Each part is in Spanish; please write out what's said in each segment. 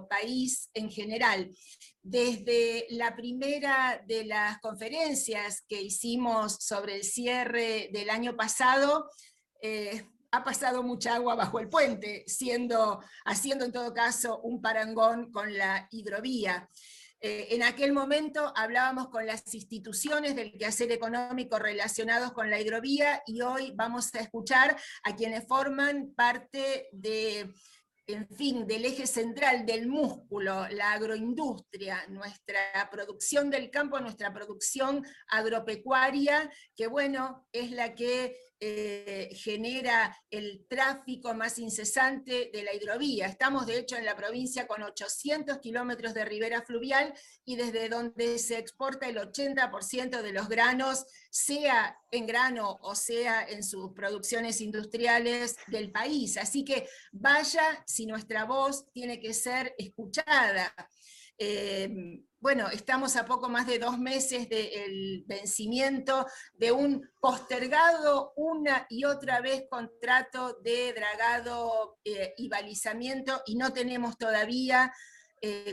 país en general. Desde la primera de las conferencias que hicimos sobre el cierre del año pasado, ha pasado mucha agua bajo el puente, haciendo en todo caso un parangón con la hidrovía. En aquel momento hablábamos con las instituciones del quehacer económico relacionados con la hidrovía, y hoy vamos a escuchar a quienes forman parte de, en fin, del eje central del músculo, la agroindustria, nuestra producción del campo, nuestra producción agropecuaria, que bueno, es la que genera el tráfico más incesante de la hidrovía. Estamos de hecho en la provincia con 800 kilómetros de ribera fluvial, y desde donde se exporta el 80% de los granos, sea en grano o sea en sus producciones industriales del país. Así que vaya si nuestra voz tiene que ser escuchada. Bueno, estamos a poco más de 2 meses del vencimiento de un postergado una y otra vez contrato de dragado y balizamiento, y no tenemos todavía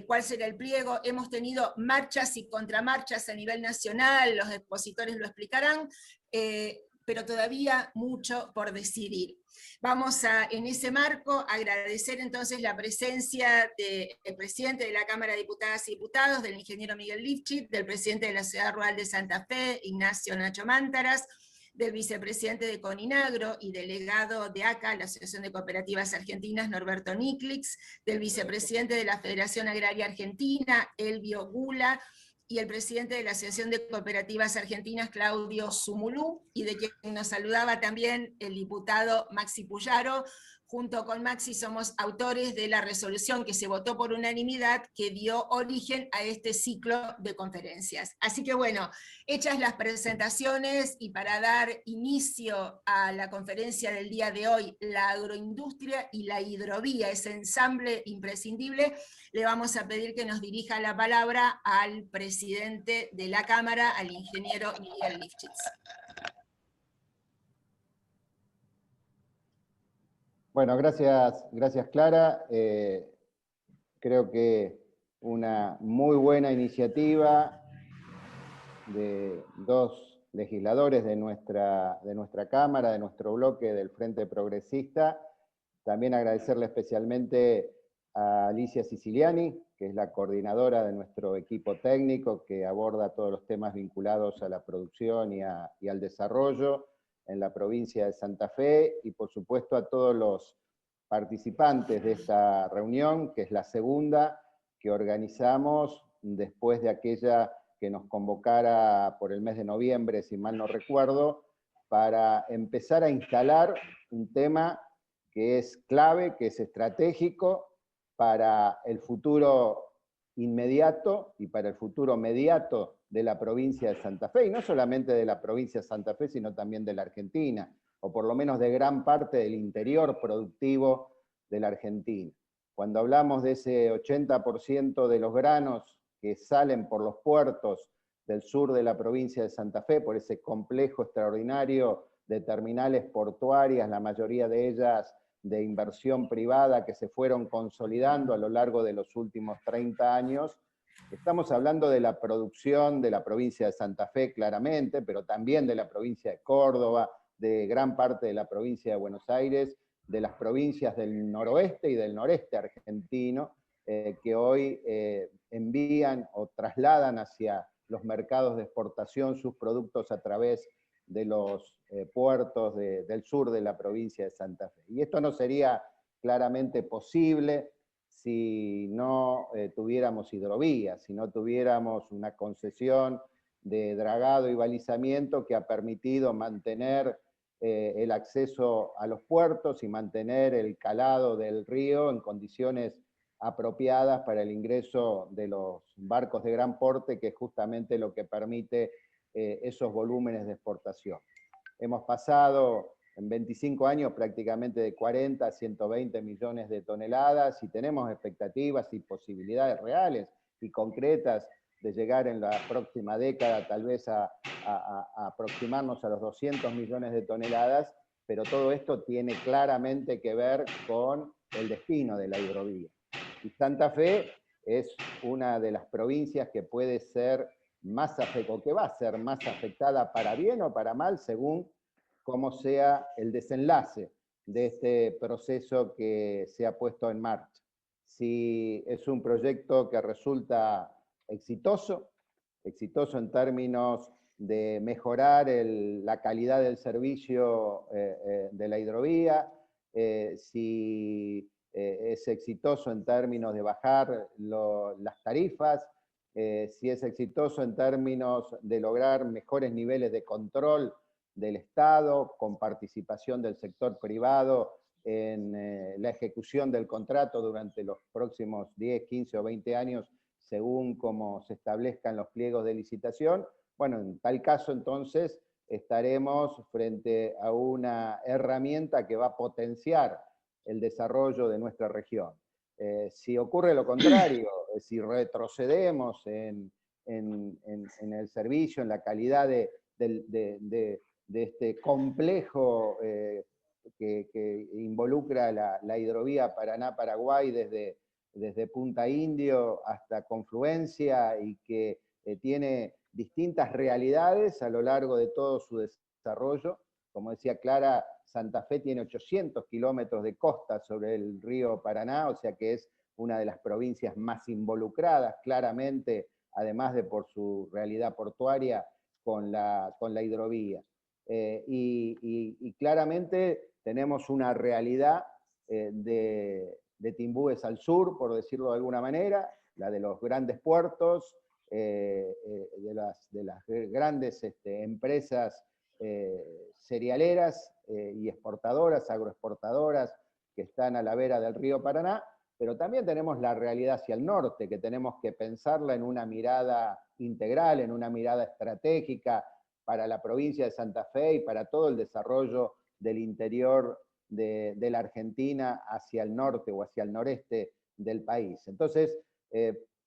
cuál será el pliego. Hemos tenido marchas y contramarchas a nivel nacional, los expositores lo explicarán, pero todavía mucho por decidir. Vamos a, en ese marco, agradecer entonces la presencia del presidente de la Cámara de Diputadas y Diputados, del ingeniero Miguel Lifchit, del presidente de la Ciudad Rural de Santa Fe, Ignacio Nacho Mántaras, del vicepresidente de Coninagro y delegado de ACA, la Asociación de Cooperativas Argentinas, Norberto Niclix, del vicepresidente de la Federación Agraria Argentina, Elvio Gula, y el presidente de la Asociación de Cooperativas Argentinas, Claudio Sumulú, y de quien nos saludaba también el diputado Maxi Puyaro. Junto con Maxi somos autores de la resolución que se votó por unanimidad, que dio origen a este ciclo de conferencias. Así que bueno, hechas las presentaciones, y para dar inicio a la conferencia del día de hoy, la agroindustria y la hidrovía, ese ensamble imprescindible, le vamos a pedir que nos dirija la palabra al presidente de la Cámara, al ingeniero Miguel Lifchit. Bueno, gracias Clara. Creo que una muy buena iniciativa de dos legisladores de nuestra Cámara, de nuestro bloque del Frente Progresista. También agradecerle especialmente a Alicia Siciliani, que es la coordinadora de nuestro equipo técnico, que aborda todos los temas vinculados a la producción y al desarrollo en la provincia de Santa Fe, y por supuesto a todos los participantes de esta reunión, que es la segunda que organizamos después de aquella que nos convocara por el mes de noviembre, si mal no recuerdo, para empezar a instalar un tema que es clave, que es estratégico para el futuro inmediato y para el futuro mediato de la provincia de Santa Fe, y no solamente de la provincia de Santa Fe, sino también de la Argentina, o por lo menos de gran parte del interior productivo de la Argentina. Cuando hablamos de ese 80% de los granos que salen por los puertos del sur de la provincia de Santa Fe, por ese complejo extraordinario de terminales portuarias, la mayoría de ellas de inversión privada que se fueron consolidando a lo largo de los últimos 30 años, estamos hablando de la producción de la provincia de Santa Fe claramente, pero también de la provincia de Córdoba, de gran parte de la provincia de Buenos Aires, de las provincias del noroeste y del noreste argentino, que hoy envían o trasladan hacia los mercados de exportación sus productos a través de los puertos del sur de la provincia de Santa Fe. Y esto no sería claramente posible si no tuviéramos hidrovías, si no tuviéramos una concesión de dragado y balizamiento que ha permitido mantener el acceso a los puertos y mantener el calado del río en condiciones apropiadas para el ingreso de los barcos de gran porte, que es justamente lo que permite esos volúmenes de exportación. Hemos pasado en 25 años prácticamente de 40 a 120 millones de toneladas, y tenemos expectativas y posibilidades reales y concretas de llegar en la próxima década tal vez a aproximarnos a los 200 millones de toneladas, pero todo esto tiene claramente que ver con el destino de la hidrovía. Y Santa Fe es una de las provincias que puede ser más afectada, o que va a ser más afectada para bien o para mal, según cómo sea el desenlace de este proceso que se ha puesto en marcha. Si es un proyecto que resulta exitoso en términos de mejorar la calidad del servicio de la hidrovía, si es exitoso en términos de bajar las tarifas, si es exitoso en términos de lograr mejores niveles de control del Estado, con participación del sector privado en la ejecución del contrato durante los próximos 10, 15 o 20 años, según como se establezcan los pliegos de licitación. Bueno, en tal caso entonces estaremos frente a una herramienta que va a potenciar el desarrollo de nuestra región. Si ocurre lo contrario, si retrocedemos en el servicio, en la calidad de este complejo que involucra la hidrovía Paraná-Paraguay desde Punta Indio hasta Confluencia y que tiene distintas realidades a lo largo de todo su desarrollo. Como decía Clara, Santa Fe tiene 800 kilómetros de costa sobre el río Paraná, o sea que es una de las provincias más involucradas, claramente, además de por su realidad portuaria, con la hidrovía. Y claramente tenemos una realidad de Timbúes al sur, por decirlo de alguna manera, la de los grandes puertos, de las grandes empresas cerealeras y exportadoras, agroexportadoras, que están a la vera del río Paraná, pero también tenemos la realidad hacia el norte, que tenemos que pensarla en una mirada integral, en una mirada estratégica para la provincia de Santa Fe y para todo el desarrollo del interior de la Argentina hacia el norte o hacia el noreste del país. Entonces,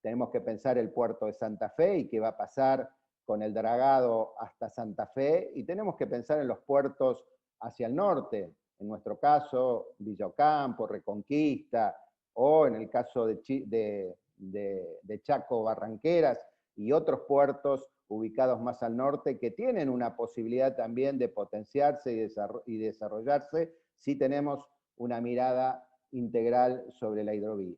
tenemos que pensar el puerto de Santa Fe y qué va a pasar con el dragado hasta Santa Fe, y tenemos que pensar en los puertos hacia el norte, en nuestro caso, Villa Ocampo, Reconquista, o en el caso de Chaco, Barranqueras, y otros puertos ubicados más al norte que tienen una posibilidad también de potenciarse y desarrollarse si tenemos una mirada integral sobre la hidrovía.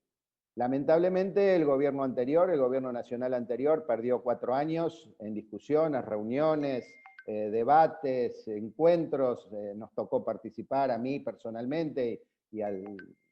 Lamentablemente el gobierno anterior, el gobierno nacional anterior, perdió 4 años en discusiones, reuniones, debates, encuentros. Nos tocó participar a mí personalmente y al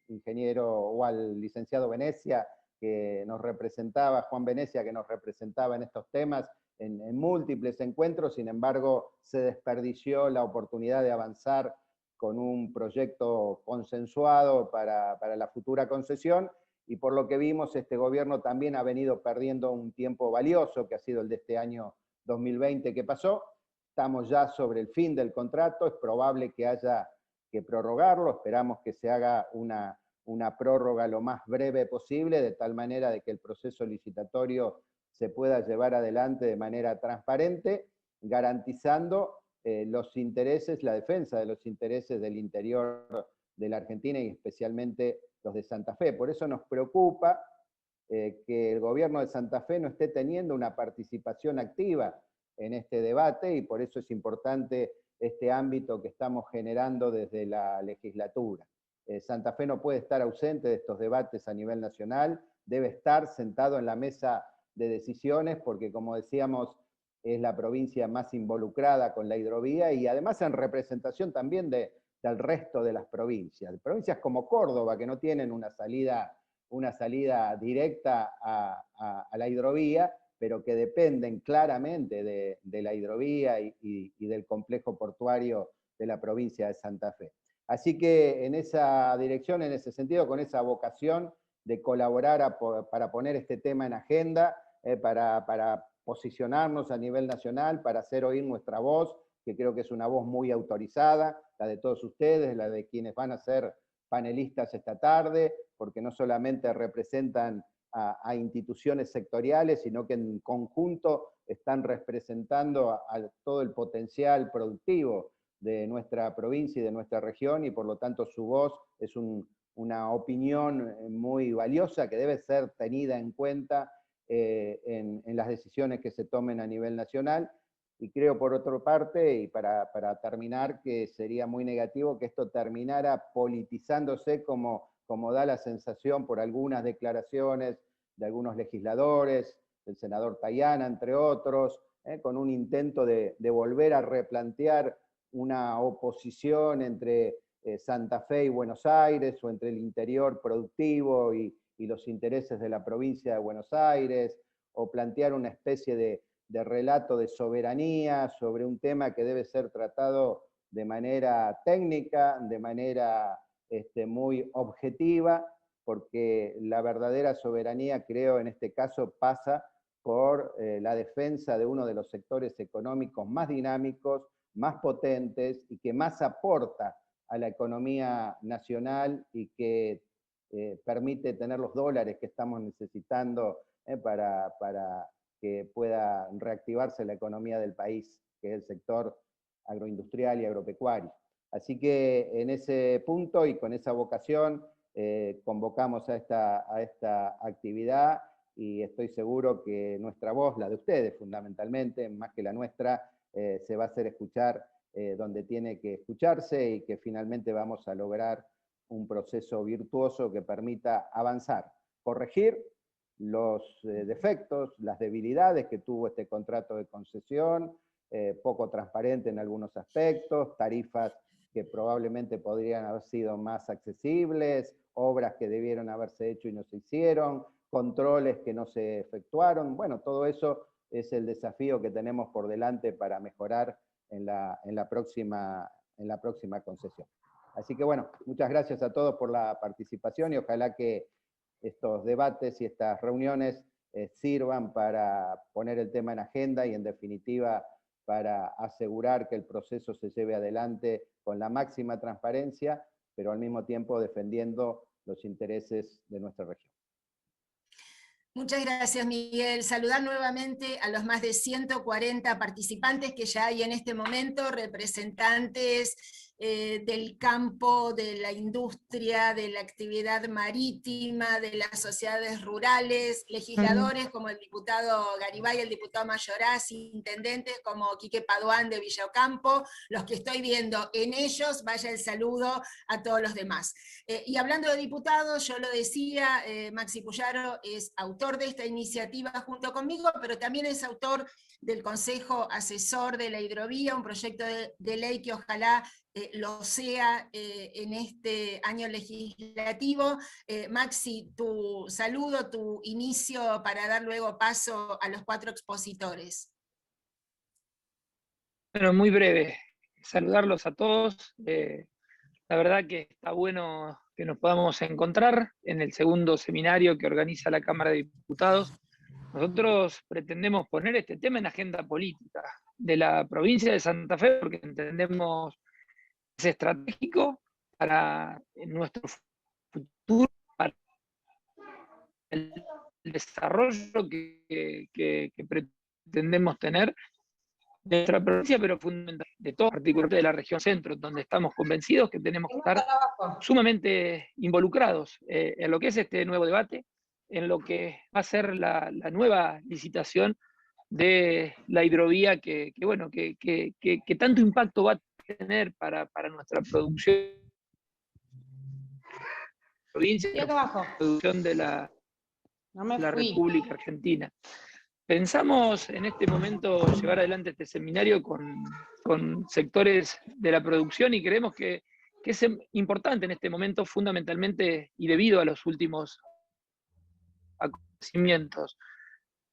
ingeniero o al licenciado Venecia, que nos representaba, Juan Venecia, que nos representaba en estos temas, en múltiples encuentros. Sin embargo, se desperdició la oportunidad de avanzar con un proyecto consensuado para la futura concesión, y por lo que vimos, este gobierno también ha venido perdiendo un tiempo valioso, que ha sido el de este año 2020 que pasó. Estamos ya sobre el fin del contrato, es probable que haya que prorrogarlo, esperamos que se haga una prórroga lo más breve posible, de tal manera de que el proceso licitatorio se pueda llevar adelante de manera transparente, garantizando los intereses, la defensa de los intereses del interior de la Argentina y especialmente los de Santa Fe. Por eso nos preocupa que el gobierno de Santa Fe no esté teniendo una participación activa en este debate, y por eso es importante este ámbito que estamos generando desde la legislatura. Santa Fe no puede estar ausente de estos debates a nivel nacional, debe estar sentado en la mesa de decisiones, porque como decíamos, es la provincia más involucrada con la hidrovía y además en representación también del resto de las provincias. Provincias como Córdoba, que no tienen una salida directa a la hidrovía, pero que dependen claramente de la hidrovía y del complejo portuario de la provincia de Santa Fe. Así que en esa dirección, en ese sentido, con esa vocación de colaborar para poner este tema en agenda, para posicionarnos a nivel nacional, para hacer oír nuestra voz, que creo que es una voz muy autorizada, la de todos ustedes, la de quienes van a ser panelistas esta tarde, porque no solamente representan a instituciones sectoriales, sino que en conjunto están representando a todo el potencial productivo de nuestra provincia y de nuestra región, y por lo tanto su voz es un una opinión muy valiosa que debe ser tenida en cuenta en las decisiones que se tomen a nivel nacional. Y creo, por otra parte, y para terminar, que sería muy negativo que esto terminara politizándose como da la sensación por algunas declaraciones de algunos legisladores, del senador Tayana, entre otros, con un intento de volver a replantear una oposición entre Santa Fe y Buenos Aires, o entre el interior productivo y los intereses de la provincia de Buenos Aires, o plantear una especie de relato de soberanía sobre un tema que debe ser tratado de manera técnica, de manera muy objetiva, porque la verdadera soberanía, creo, en este caso pasa por la defensa de uno de los sectores económicos más dinámicos, más potentes y que más aporta a la economía nacional y que permite tener los dólares que estamos necesitando para que pueda reactivarse la economía del país, que es el sector agroindustrial y agropecuario. Así que en ese punto y con esa vocación convocamos a esta actividad, y estoy seguro que nuestra voz, la de ustedes fundamentalmente, más que la nuestra, se va a hacer escuchar donde tiene que escucharse, y que finalmente vamos a lograr un proceso virtuoso que permita avanzar, corregir los defectos, las debilidades que tuvo este contrato de concesión, poco transparente en algunos aspectos, tarifas que probablemente podrían haber sido más accesibles, obras que debieron haberse hecho y no se hicieron, controles que no se efectuaron. Bueno, todo eso es el desafío que tenemos por delante para mejorar en la próxima concesión. Así que bueno, muchas gracias a todos por la participación, y ojalá que estos debates y estas reuniones sirvan para poner el tema en agenda y, en definitiva, para asegurar que el proceso se lleve adelante con la máxima transparencia, pero al mismo tiempo defendiendo los intereses de nuestra región. Muchas gracias, Miguel. Saludar nuevamente a los más de 140 participantes que ya hay en este momento, representantes del campo, de la industria, de la actividad marítima, de las sociedades rurales, legisladores como el diputado Garibay, el diputado Mayoraz, intendentes como Quique Paduán de Villa Ocampo, los que estoy viendo en ellos, vaya el saludo a todos los demás. Y hablando de diputados, yo lo decía, Maxi Puyaro es autor de esta iniciativa junto conmigo, pero también es autor del Consejo Asesor de la Hidrovía, un proyecto de ley que ojalá lo sea en este año legislativo. Maxi, tu saludo, tu inicio para dar luego paso a los 4 expositores. Bueno, muy breve, saludarlos a todos. La verdad que está bueno que nos podamos encontrar en el segundo seminario que organiza la Cámara de Diputados. Nosotros pretendemos poner este tema en agenda política de la provincia de Santa Fe, porque entendemos que es estratégico para nuestro futuro, para el desarrollo que pretendemos tener de nuestra provincia, pero fundamentalmente de todo, particularmente de la región centro, donde estamos convencidos que tenemos que estar sumamente involucrados en lo que es este nuevo debate, en lo que va a ser la nueva licitación de la hidrovía que tanto impacto va a tener para nuestra producción, provincia, producción de la República Argentina. Pensamos en este momento llevar adelante este seminario con sectores de la producción, y creemos que es importante en este momento, fundamentalmente y debido a los últimos acontecimientos.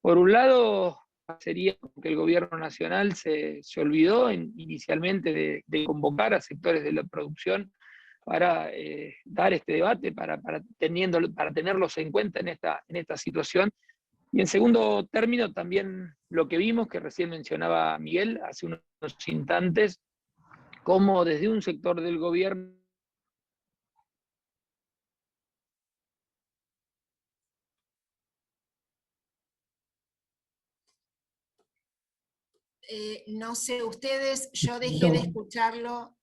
Por un lado, sería que el gobierno nacional se olvidó inicialmente de convocar a sectores de la producción para dar este debate, para tenerlos en cuenta en esta situación. Y en segundo término, también lo que vimos, que recién mencionaba Miguel hace unos instantes, cómo desde un sector del gobierno no sé ustedes, yo dejé de escucharlo.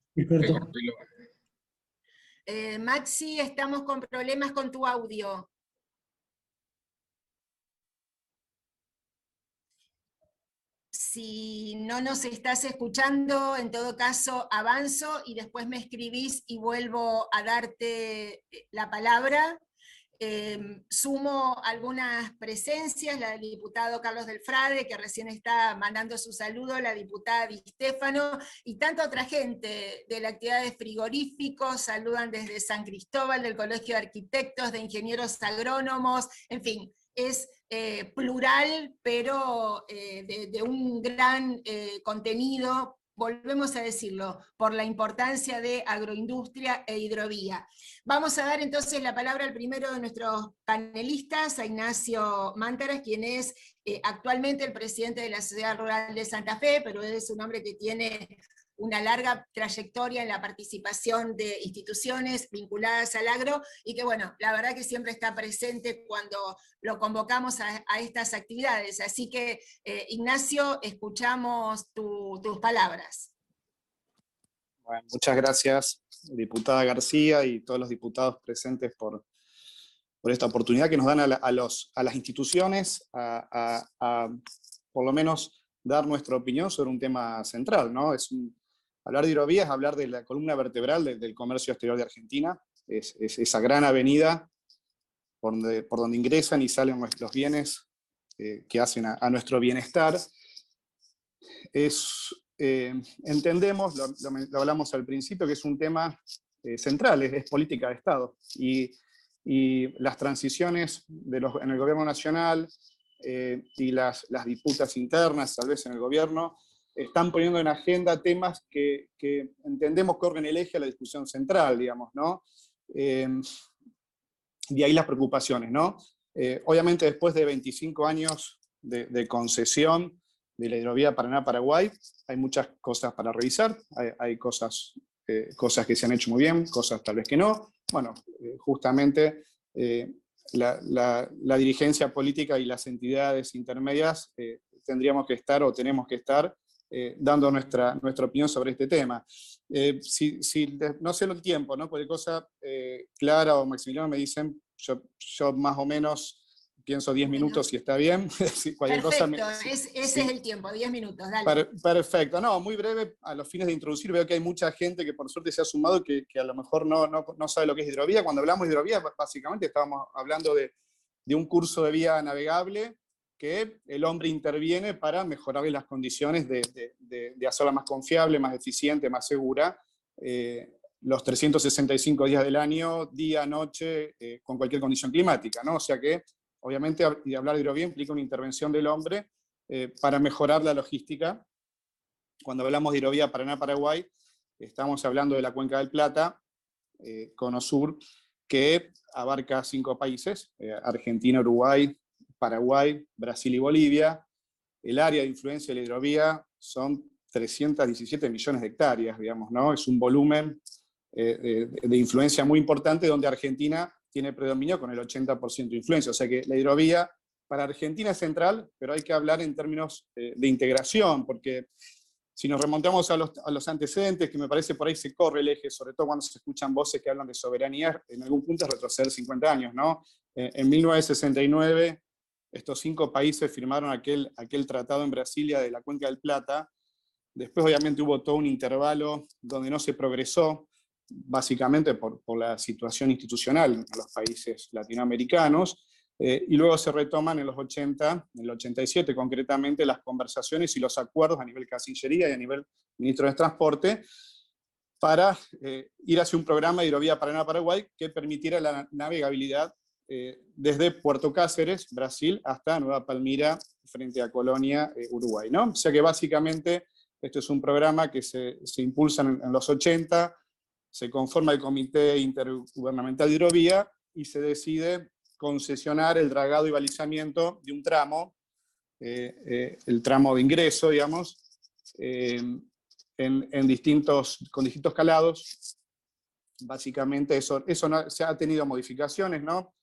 Maxi, estamos con problemas con tu audio. Si no nos estás escuchando, en todo caso avanzo y después me escribís y vuelvo a darte la palabra. Sumo algunas presencias, la del diputado Carlos Del Frade, que recién está mandando su saludo, la diputada Di Stefano, y tanta otra gente de la actividad de frigoríficos, saludan desde San Cristóbal, del Colegio de Arquitectos, de Ingenieros Agrónomos, en fin, es plural, pero de un gran contenido, volvemos a decirlo, por la importancia de agroindustria e hidrovía. Vamos a dar entonces la palabra al primero de nuestros panelistas, a Ignacio Mántaras, quien es actualmente el presidente de la Sociedad Rural de Santa Fe, pero es un hombre que tiene una larga trayectoria en la participación de instituciones vinculadas al agro, y que bueno, la verdad que siempre está presente cuando lo convocamos a estas actividades. Así que, Ignacio, escuchamos tus palabras. Bueno, muchas gracias, diputada García y todos los diputados presentes por esta oportunidad que nos dan a las instituciones a por lo menos dar nuestra opinión sobre un tema central, ¿no? Hablar de hidrovía es hablar de la columna vertebral del comercio exterior de Argentina, es esa gran avenida por donde ingresan y salen los bienes que hacen a nuestro bienestar. Entendemos, lo hablamos al principio, que es un tema central, es política de Estado, y las transiciones en el gobierno nacional y las disputas internas, tal vez en el gobierno, están poniendo en agenda temas que entendemos que corren el eje a la discusión central, digamos, ¿no? De ahí las preocupaciones, ¿no? Obviamente después de 25 años de concesión de la hidrovía Paraná-Paraguay, hay muchas cosas para revisar, hay cosas que se han hecho muy bien, cosas tal vez que no. Bueno, justamente la dirigencia política y las entidades intermedias tendríamos que estar, o tenemos que estar, dando nuestra opinión sobre este tema. No sé el tiempo, ¿no? Cualquier cosa, Clara o Maximiliano me dicen, yo más o menos pienso 10 minutos si está bien. Perfecto, ese es el tiempo, 10 minutos, dale. Perfecto, no, muy breve, a los fines de introducir, veo que hay mucha gente que por suerte se ha sumado que a lo mejor no sabe lo que es hidrovía. Cuando hablamos de hidrovía, básicamente estábamos hablando de un curso de vía navegable que el hombre interviene para mejorar las condiciones de hacerla más confiable, más eficiente, más segura, los 365 días del año, día, noche, con cualquier condición climática, ¿no? O sea que, obviamente, hablar de hidrovía implica una intervención del hombre para mejorar la logística. Cuando hablamos de hidrovía Paraná-Paraguay, estamos hablando de la Cuenca del Plata, Cono Sur, que abarca 5 países, Argentina, Uruguay, Paraguay, Brasil y Bolivia. El área de influencia de la hidrovía son 317 millones de hectáreas, digamos, ¿no? Es un volumen de influencia muy importante, donde Argentina tiene predominio con el 80% de influencia. O sea que la hidrovía para Argentina es central, pero hay que hablar en términos de integración, porque si nos remontamos a los antecedentes, que me parece por ahí se corre el eje, sobre todo cuando se escuchan voces que hablan de soberanía, en algún punto es retroceder 50 años, ¿no? En 1969, estos 5 países firmaron aquel tratado en Brasilia de la Cuenca del Plata. Después, obviamente, hubo todo un intervalo donde no se progresó, básicamente por la situación institucional en los países latinoamericanos, y luego se retoman en los 80, en el 87 concretamente, las conversaciones y los acuerdos a nivel Cancillería y a nivel Ministro de Transporte, para ir hacia un programa de hidrovía Paraná-Paraguay que permitiera la navegabilidad desde Puerto Cáceres, Brasil, hasta Nueva Palmira, frente a Colonia, Uruguay, ¿no? O sea que básicamente esto es un programa que se impulsa en los 80, se conforma el Comité Intergubernamental de Hidrovía y se decide concesionar el dragado y balizamiento de un tramo, el tramo de ingreso, digamos, con distintos calados. Básicamente eso no, se ha tenido modificaciones, ¿no?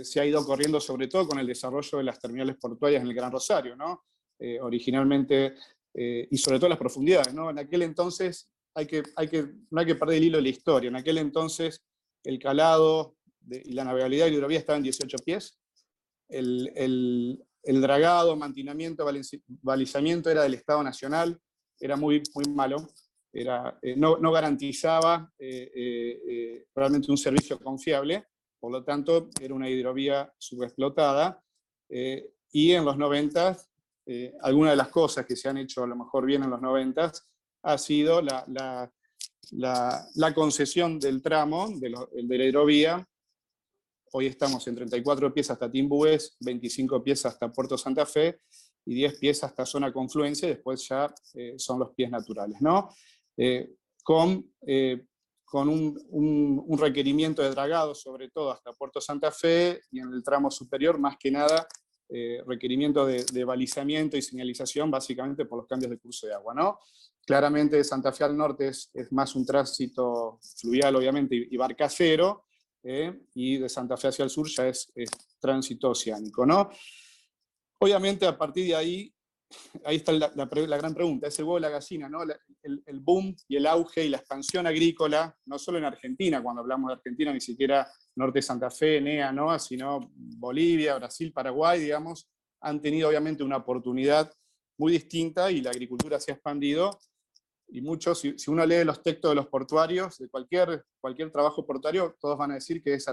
Se ha ido corriendo sobre todo con el desarrollo de las terminales portuarias en el Gran Rosario, ¿no? Originalmente, y sobre todo las profundidades, ¿no? En aquel entonces no hay que perder el hilo de la historia. En aquel entonces el calado y la navegabilidad de la hidrovía estaba en 18 pies. El dragado, mantenimiento, balizamiento era del Estado Nacional, era muy, muy malo. No garantizaba realmente un servicio confiable, por lo tanto era una hidrovía subexplotada, y en los 90, algunas de las cosas que se han hecho a lo mejor bien en los 90 ha sido la concesión del tramo de la hidrovía. Hoy estamos en 34 pies hasta Timbúes, 25 pies hasta Puerto Santa Fe y 10 pies hasta zona confluencia, y después ya son los pies naturales, ¿no? Con un requerimiento de dragado, sobre todo hasta Puerto Santa Fe, y en el tramo superior, más que nada, requerimiento de balizamiento y señalización, básicamente por los cambios de curso de agua, ¿no? Claramente de Santa Fe al norte es más un tránsito fluvial, obviamente, y barcacero, y de Santa Fe hacia el sur ya es tránsito oceánico, ¿no? Obviamente a partir de ahí está la gran pregunta, es el huevo y la gallina, ¿no? El boom y el auge y la expansión agrícola, no solo en Argentina, cuando hablamos de Argentina, ni siquiera norte de Santa Fe, NEA, ¿no? Sino Bolivia, Brasil, Paraguay, digamos, han tenido obviamente una oportunidad muy distinta y la agricultura se ha expandido. Y muchos, si uno lee los textos de los portuarios, de cualquier trabajo portuario, todos van a decir que es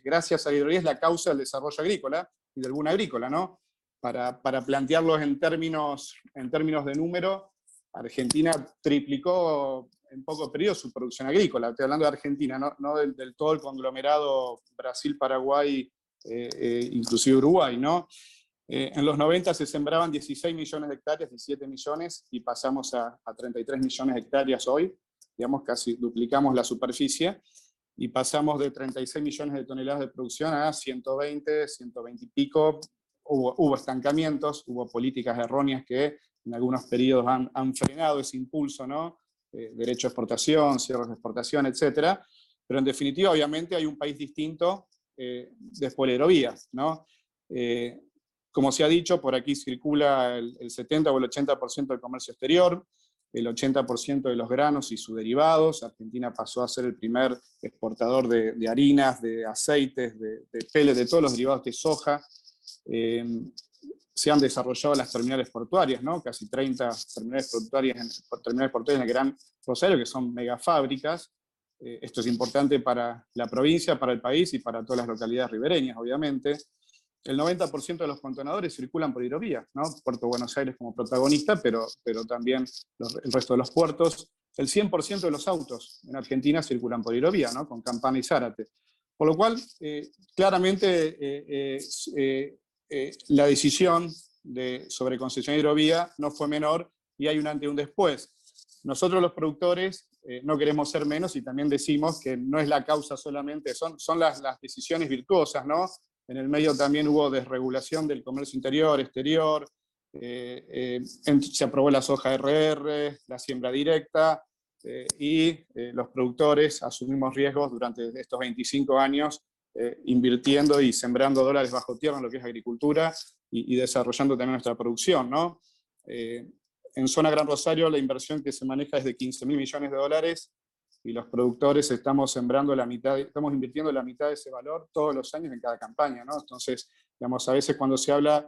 gracias a la hidrovía es la causa del desarrollo agrícola y del boom agrícola, ¿no? Para plantearlos en términos de número, Argentina triplicó en poco periodo su producción agrícola. Estoy hablando de Argentina, no del todo el conglomerado Brasil, Paraguay, inclusive Uruguay, ¿no? En los 90 se sembraban 16 millones de hectáreas, 17 millones, y pasamos a 33 millones de hectáreas hoy, digamos, casi duplicamos la superficie, y pasamos de 36 millones de toneladas de producción a 120 y pico. Hubo estancamientos, hubo políticas erróneas que en algunos periodos han frenado ese impulso, ¿no? Derecho a exportación, cierres de exportación, etc. Pero en definitiva, obviamente, hay un país distinto después de la hidrovía, ¿no? Como se ha dicho, por aquí circula el 70 o el 80% del comercio exterior, el 80% de los granos y sus derivados. Argentina pasó a ser el primer exportador de harinas, de aceites, de pellets, de todos los derivados de soja. Se han desarrollado las terminales portuarias, ¿no? Casi 30 terminales portuarias en el Gran Rosario, que son megafábricas. Esto es importante para la provincia, para el país y para todas las localidades ribereñas, obviamente. El 90% de los contenedores circulan por hidrovía, ¿no? Puerto Buenos Aires como protagonista, pero también el resto de los puertos. El 100% de los autos en Argentina circulan por hidrovía, ¿no? Con Campana y Zárate. Por lo cual, claramente, la decisión sobre concesión de hidrovía no fue menor, y hay un antes y un después. Nosotros los productores no queremos ser menos, y también decimos que no es la causa solamente, son las decisiones virtuosas, ¿no? En el medio también hubo desregulación del comercio interior, exterior, se aprobó la soja RR, la siembra directa, y los productores asumimos riesgos durante estos 25 años, invirtiendo y sembrando dólares bajo tierra en lo que es agricultura y desarrollando también nuestra producción, ¿no? En zona Gran Rosario la inversión que se maneja es de 15.000 millones de dólares, y los productores estamos invirtiendo la mitad de ese valor todos los años en cada campaña, ¿no? Entonces, digamos, a veces cuando se habla,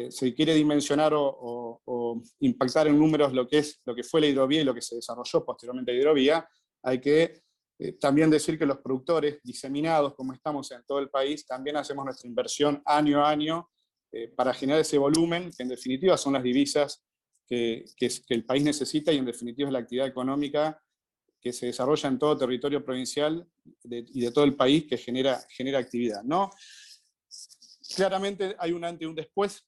se quiere dimensionar o impactar en números lo que fue la hidrovía y lo que se desarrolló posteriormente a la hidrovía, hay que también decir que los productores diseminados, como estamos en todo el país, también hacemos nuestra inversión año a año para generar ese volumen, que en definitiva son las divisas que el país necesita, y en definitiva es la actividad económica que se desarrolla en todo territorio provincial y de todo el país, que genera actividad, ¿no? Claramente hay un antes y un después.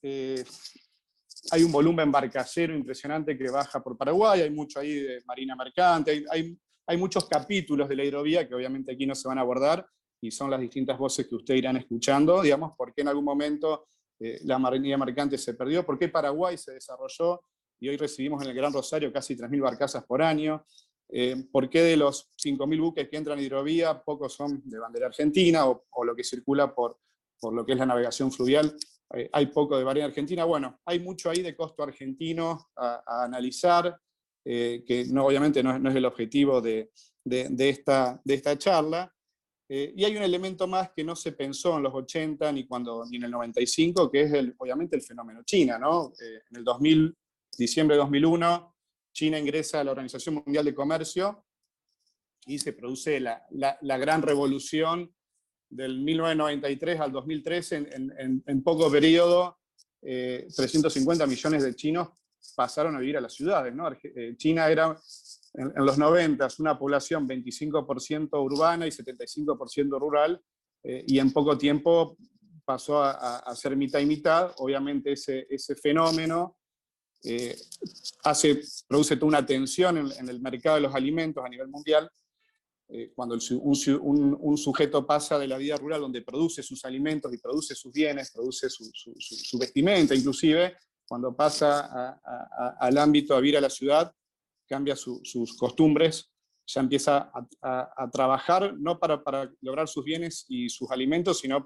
Hay un volumen barcacero impresionante que baja por Paraguay, hay mucho ahí de marina mercante, hay muchos capítulos de la hidrovía que obviamente aquí no se van a abordar, y son las distintas voces que ustedes irán escuchando, digamos, por qué en algún momento la marina mercante se perdió, por qué Paraguay se desarrolló y hoy recibimos en el Gran Rosario casi 3.000 barcazas por año. ¿Por qué de los 5.000 buques que entran en hidrovía, pocos son de bandera argentina, o lo que circula por lo que es la navegación fluvial? Hay poco de bandera argentina. Bueno, hay mucho ahí de costo argentino a analizar, que obviamente no es el objetivo de esta charla, Y hay un elemento más que no se pensó en los 80 ni en el 95, que es obviamente el fenómeno China, ¿no? En el diciembre de 2001, China ingresa a la Organización Mundial de Comercio y se produce la gran revolución del 1993 al 2013. En poco periodo, 350 millones de chinos pasaron a vivir a las ciudades, ¿no? China era en los 90 una población 25% urbana y 75% rural, y en poco tiempo pasó a ser mitad y mitad. Obviamente ese fenómeno produce toda una tensión en el mercado de los alimentos a nivel mundial. Cuando un sujeto pasa de la vida rural, donde produce sus alimentos y produce sus bienes, produce su vestimenta inclusive, cuando pasa al ámbito a vivir a la ciudad, cambia sus costumbres, ya empieza a trabajar no para lograr sus bienes y sus alimentos, sino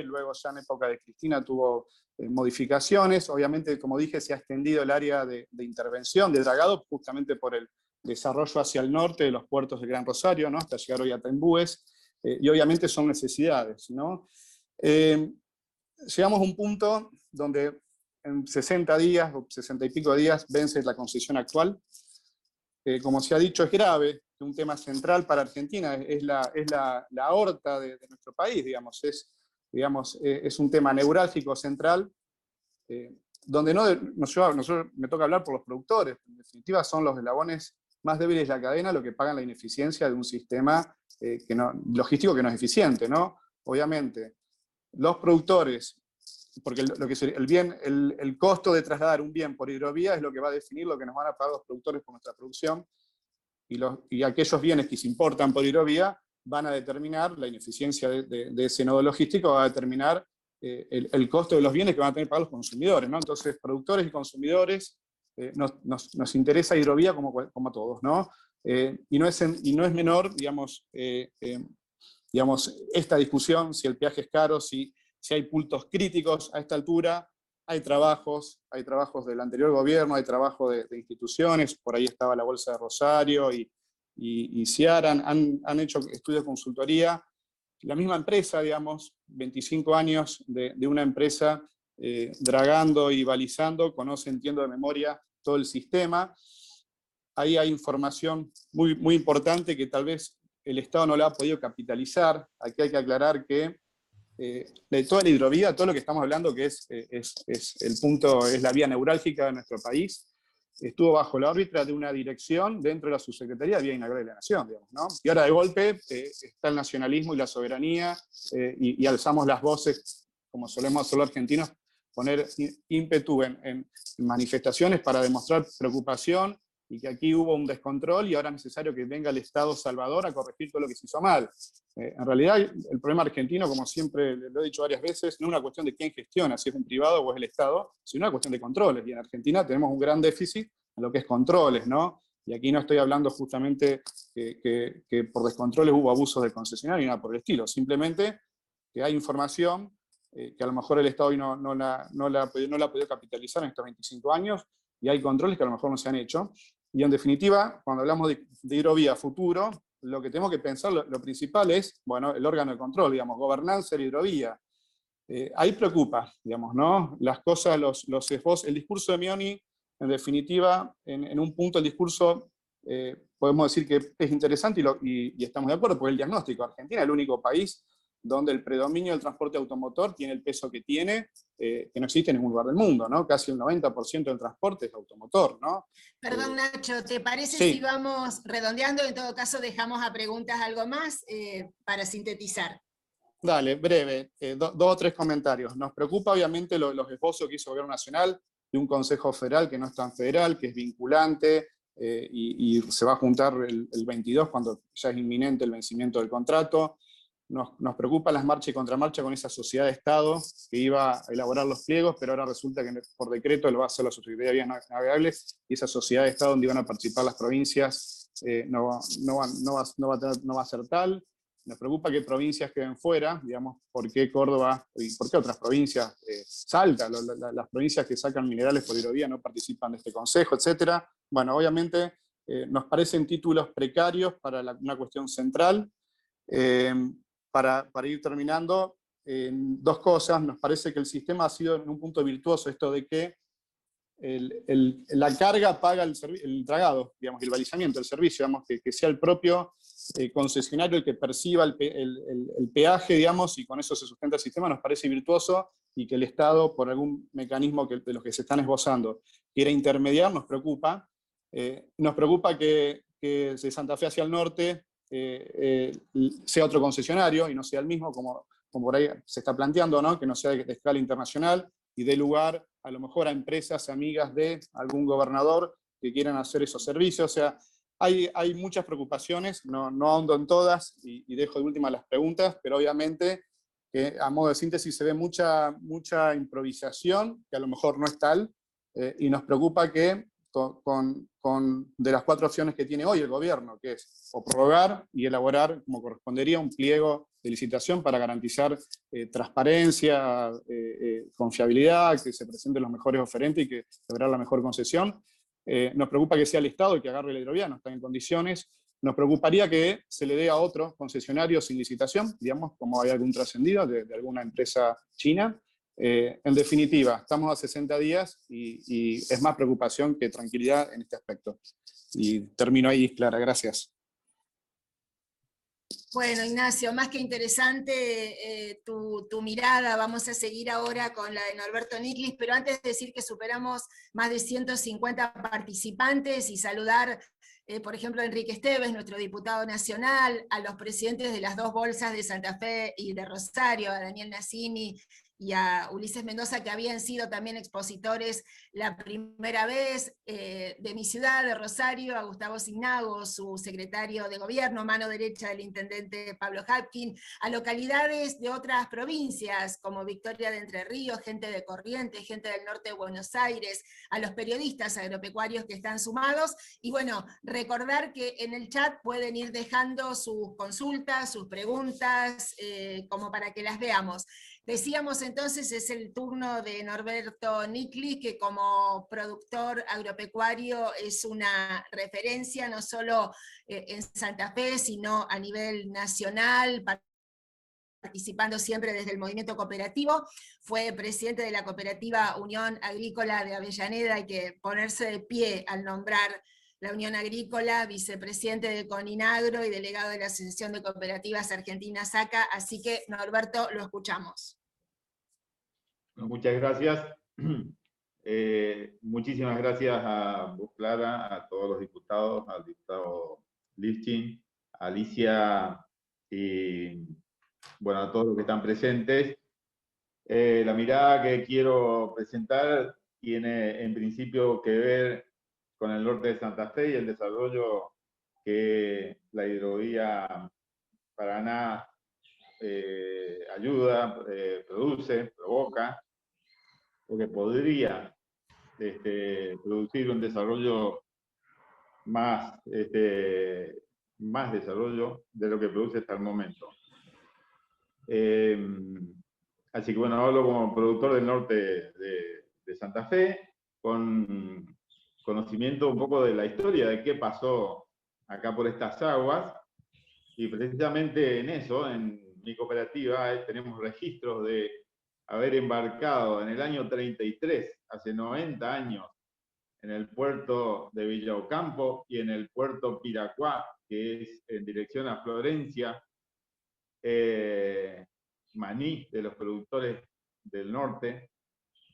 luego ya en época de Cristina tuvo modificaciones. Obviamente, como dije, se ha extendido el área de intervención, de dragado, justamente por el desarrollo hacia el norte de los puertos del Gran Rosario, ¿no? Hasta llegar hoy a Tembúes, y obviamente son necesidades, ¿no? Llegamos a un punto donde en 60 días o 60 y pico días vence la concesión actual. Como se ha dicho, es grave, un tema central para Argentina, es la aorta de nuestro país, digamos, es un tema neurálgico central, donde nosotros me toca hablar por los productores, en definitiva son los eslabones más débiles de la cadena lo que pagan la ineficiencia de un sistema logístico que no es eficiente, ¿no? Obviamente, los productores, porque el costo de trasladar un bien por hidrovía es lo que va a definir lo que nos van a pagar los productores por nuestra producción, y aquellos bienes que se importan por hidrovía van a determinar la ineficiencia de ese nodo logístico, va a determinar el costo de los bienes que van a tener que pagar los consumidores, ¿no? Entonces, productores y consumidores, nos interesa hidrovía como a todos, ¿no? Y no es menor, digamos, esta discusión, si el peaje es caro, si hay puntos críticos a esta altura. Hay trabajos del anterior gobierno, hay trabajo de instituciones, por ahí estaba la Bolsa de Rosario y Ciara, han hecho estudios de consultoría. La misma empresa, digamos, 25 años de una empresa dragando y balizando, conoce, entiendo de memoria, todo el sistema. Ahí hay información muy, muy importante que tal vez el Estado no la ha podido capitalizar. Aquí hay que aclarar que de toda la hidrovía, todo lo que estamos hablando, que es la vía neurálgica de nuestro país, estuvo bajo la órbita de una dirección dentro de la Subsecretaría de Vía Inagral de la Nación, digamos, ¿no? Y ahora de golpe está el nacionalismo y la soberanía, y alzamos las voces, como solemos hacer los argentinos, poner ímpetu en manifestaciones para demostrar preocupación, y que aquí hubo un descontrol y ahora es necesario que venga el Estado salvador a corregir todo lo que se hizo mal. En realidad, el problema argentino, como siempre lo he dicho varias veces, no es una cuestión de quién gestiona, si es un privado o es el Estado, sino una cuestión de controles. Y en Argentina tenemos un gran déficit en lo que es controles, ¿no? Y aquí no estoy hablando justamente que por descontroles hubo abusos del concesionario ni nada por el estilo, simplemente que hay información que a lo mejor el Estado hoy no la ha podido capitalizar en estos 25 años, y hay controles que a lo mejor no se han hecho. Y en definitiva, cuando hablamos de hidrovía futuro, lo que tenemos que pensar, lo principal es, bueno, el órgano de control, digamos, gobernanza de hidrovía. Ahí preocupa, digamos, ¿no? Las cosas, los esbozos, el discurso de Mioni, en definitiva, en un punto el discurso, podemos decir que es interesante y estamos de acuerdo, porque el diagnóstico, Argentina es el único país donde el predominio del transporte automotor tiene el peso que tiene, que no existe en ningún lugar del mundo, ¿no? Casi el 90% del transporte es automotor, ¿no? Perdón, Nacho, ¿te parece sí. Si vamos redondeando? En todo caso, dejamos a preguntas algo más para sintetizar. Dale, breve, 2 o 3 comentarios. Nos preocupa obviamente los esbozos que hizo el Gobierno Nacional de un Consejo Federal que no es tan federal, que es vinculante, y se va a juntar el 22 cuando ya es inminente el vencimiento del contrato. Nos preocupa las marchas y contramarchas con esa sociedad de Estado que iba a elaborar los pliegos, pero ahora resulta que por decreto lo va a hacer la Subsecretaría de Vías Navegables, y esa sociedad de Estado donde iban a participar las provincias no va a ser tal. Nos preocupa que provincias queden fuera, digamos, ¿por qué Córdoba y por qué otras provincias? Salta, las provincias que sacan minerales por hidrovía no participan de este consejo, etc. Bueno, obviamente nos parecen títulos precarios para una cuestión central. Para ir terminando, dos cosas. Nos parece que el sistema ha sido en un punto virtuoso, esto de que la carga paga el dragado, digamos, el balizamiento, el servicio, digamos, que sea el propio concesionario el que perciba el peaje, digamos, y con eso se sustenta el sistema. Nos parece virtuoso, y que el Estado, por algún mecanismo de los que se están esbozando, quiera intermediar, nos preocupa. Nos preocupa que de Santa Fe hacia el norte sea otro concesionario y no sea el mismo, como por ahí se está planteando, ¿no? Que no sea de escala internacional y dé lugar a lo mejor a empresas amigas de algún gobernador que quieran hacer esos servicios. O sea, hay muchas preocupaciones, no ahondo en todas y dejo de última las preguntas, pero obviamente que a modo de síntesis se ve mucha improvisación, que a lo mejor no es tal, y nos preocupa que de las 4 opciones que tiene hoy el gobierno, que es o prorrogar y elaborar, como correspondería, un pliego de licitación para garantizar transparencia, confiabilidad, que se presenten los mejores oferentes y que lograr la mejor concesión. Nos preocupa que sea el Estado el que agarre la hidrovía, no está en condiciones. Nos preocuparía que se le dé a otro concesionario sin licitación, digamos, como hay algún trascendido de alguna empresa china. En definitiva, estamos a 60 días y es más preocupación que tranquilidad en este aspecto. Y termino ahí, Clara, gracias. Bueno, Ignacio, más que interesante tu mirada. Vamos a seguir ahora con la de Norberto Niklis, pero antes de decir que superamos más de 150 participantes y saludar, por ejemplo, a Enrique Esteves, nuestro diputado nacional, a los presidentes de las 2 bolsas de Santa Fe y de Rosario, a Daniel Nassini y a Ulises Mendoza, que habían sido también expositores la primera vez, de mi ciudad, de Rosario, a Gustavo Signago, su secretario de gobierno, mano derecha del intendente Pablo Hapkin, a localidades de otras provincias, como Victoria de Entre Ríos, gente de Corrientes, gente del norte de Buenos Aires, a los periodistas agropecuarios que están sumados, y bueno, recordar que en el chat pueden ir dejando sus consultas, sus preguntas, como para que las veamos. Decíamos entonces, es el turno de Norberto Niklis, que como productor agropecuario es una referencia, no solo en Santa Fe, sino a nivel nacional, participando siempre desde el movimiento cooperativo. Fue presidente de la cooperativa Unión Agrícola de Avellaneda. Hay que ponerse de pie al nombrar la Unión Agrícola, vicepresidente de Coninagro y delegado de la Asociación de Cooperativas Argentinas, ACA. Así que, Norberto, lo escuchamos. Muchas gracias. Muchísimas gracias a vos, Clara, a todos los diputados, al diputado Lifchin, a Alicia y bueno, a todos los que están presentes. La mirada que quiero presentar tiene en principio que ver con el norte de Santa Fe y el desarrollo que la hidrovía Paraná ayuda, produce, provoca, porque podría producir un desarrollo más desarrollo de lo que produce hasta el momento. Así que bueno, hablo como productor del norte de Santa Fe, con conocimiento un poco de la historia, de qué pasó acá por estas aguas, y precisamente en eso, en mi cooperativa, tenemos registros de haber embarcado en el año 33, hace 90 años, en el puerto de Villa Ocampo y en el puerto Piracuá, que es en dirección a Florencia, maní de los productores del norte.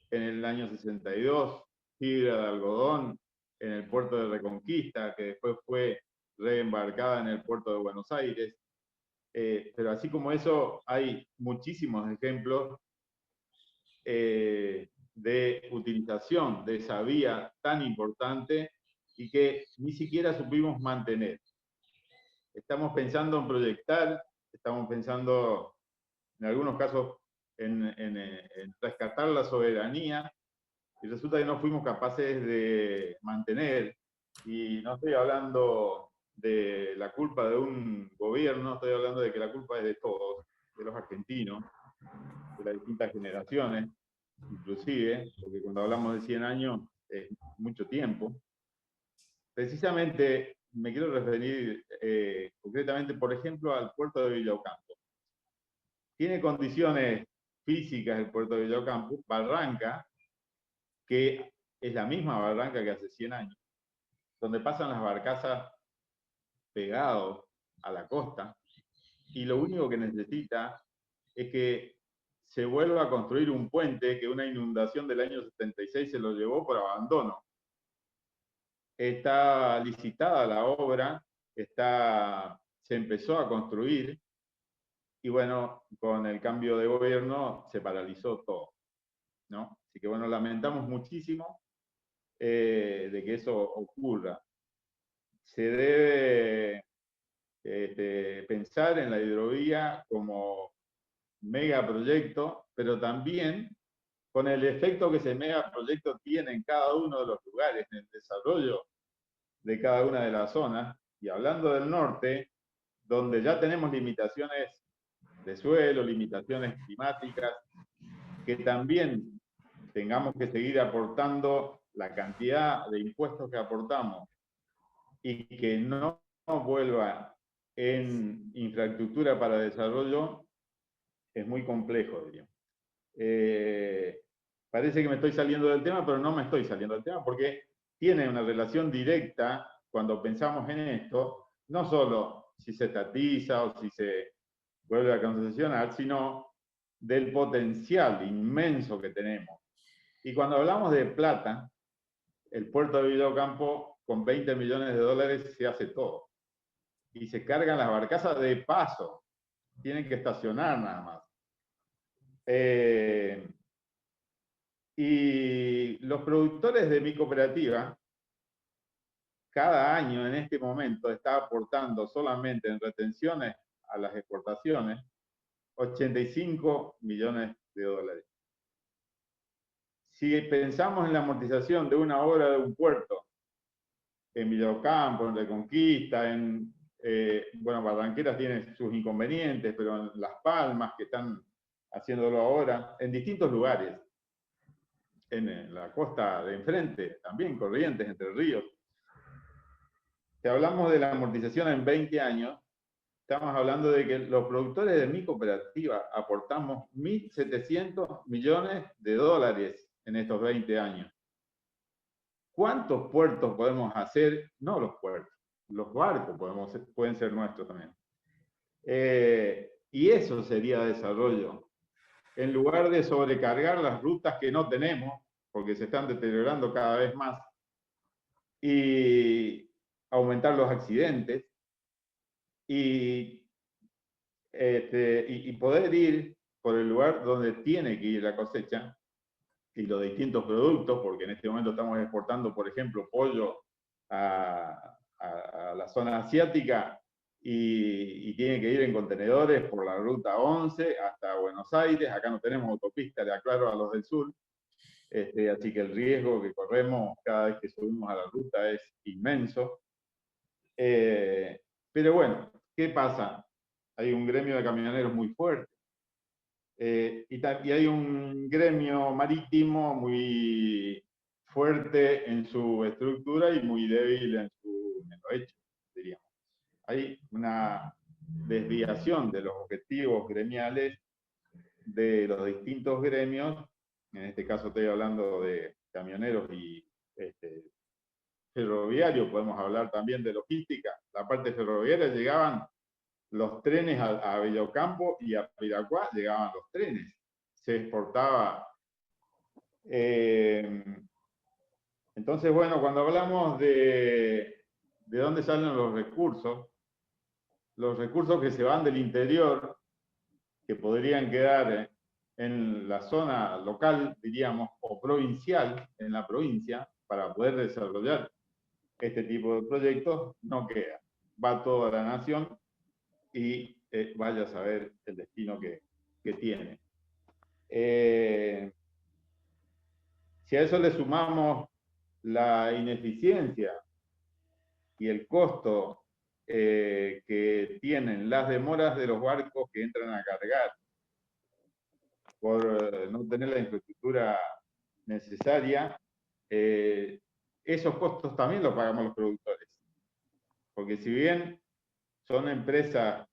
En el año 62, fibra de algodón en el puerto de Reconquista, que después fue reembarcada en el puerto de Buenos Aires. Pero así como eso, hay muchísimos ejemplos de utilización de esa vía tan importante y que ni siquiera supimos mantener. Estamos pensando en proyectar, estamos pensando en algunos casos en rescatar la soberanía, y resulta que no fuimos capaces de mantener. Y no estoy hablando de la culpa de un gobierno, estoy hablando de que la culpa es de todos, de los argentinos, de las distintas generaciones, inclusive, porque cuando hablamos de 100 años es mucho tiempo. Precisamente me quiero referir concretamente, por ejemplo, al puerto de Villa Ocampo. Tiene condiciones físicas el puerto de Villa Ocampo, barranca, que es la misma barranca que hace 100 años, donde pasan las barcazas pegados a la costa, y lo único que necesita es que se vuelva a construir un puente que una inundación del año 76 se lo llevó por abandono. Está licitada la obra, se empezó a construir, y bueno, con el cambio de gobierno se paralizó todo, ¿no? Así que bueno, lamentamos muchísimo de que eso ocurra. Se debe pensar en la hidrovía como megaproyecto, pero también con el efecto que ese megaproyecto tiene en cada uno de los lugares, en el desarrollo de cada una de las zonas. Y hablando del norte, donde ya tenemos limitaciones de suelo, limitaciones climáticas, que también tengamos que seguir aportando la cantidad de impuestos que aportamos y que no vuelva en infraestructura para desarrollo, es muy complejo, diríamos. Parece que me estoy saliendo del tema, pero no me estoy saliendo del tema, porque tiene una relación directa, cuando pensamos en esto, no solo si se estatiza o si se vuelve a concesionar, sino del potencial inmenso que tenemos. Y cuando hablamos de plata, el puerto de Villa Ocampo, con 20 millones de dólares, se hace todo. Y se cargan las barcazas de paso. Tienen que estacionar nada más. Y los productores de mi cooperativa, cada año en este momento está aportando solamente en retenciones a las exportaciones 85 millones de dólares. Si pensamos en la amortización de una obra de un puerto, en Villa Ocampo, en Reconquista, bueno, Barranqueras tiene sus inconvenientes, pero en Las Palmas, que están haciéndolo ahora, en distintos lugares, en la costa de enfrente, también Corrientes, Entre Ríos. Si hablamos de la amortización en 20 años, estamos hablando de que los productores de mi cooperativa aportamos 1.700 millones de dólares en estos 20 años. ¿Cuántos puertos podemos hacer? No los puertos, los barcos pueden ser nuestros también. Y eso sería desarrollo. En lugar de sobrecargar las rutas que no tenemos, porque se están deteriorando cada vez más, y aumentar los accidentes, y poder ir por el lugar donde tiene que ir la cosecha y los distintos productos, porque en este momento estamos exportando, por ejemplo, pollo a la zona asiática y tiene que ir en contenedores por la ruta 11 hasta Buenos Aires. Acá no tenemos autopista, le aclaro a los del sur, así que el riesgo que corremos cada vez que subimos a la ruta es inmenso. Pero bueno, ¿qué pasa? Hay un gremio de camioneros muy fuerte. Y hay un gremio marítimo muy fuerte en su estructura y muy débil en lo hecho, diríamos. Hay una desviación de los objetivos gremiales de los distintos gremios. En este caso estoy hablando de camioneros y ferroviarios, podemos hablar también de logística. La parte ferroviaria llegaban los trenes a Villa Ocampo y a Piracuá, llegaban los trenes. Se exportaba. Entonces, bueno, cuando hablamos de dónde salen los recursos que se van del interior, que podrían quedar en la zona local, diríamos, o provincial, en la provincia, para poder desarrollar este tipo de proyectos, no queda. Va toda la nación y vaya a saber el destino que tiene. Si a eso le sumamos la ineficiencia y el costo que tienen las demoras de los barcos que entran a cargar por no tener la infraestructura necesaria, esos costos también los pagamos los productores. Porque si bien son empresas,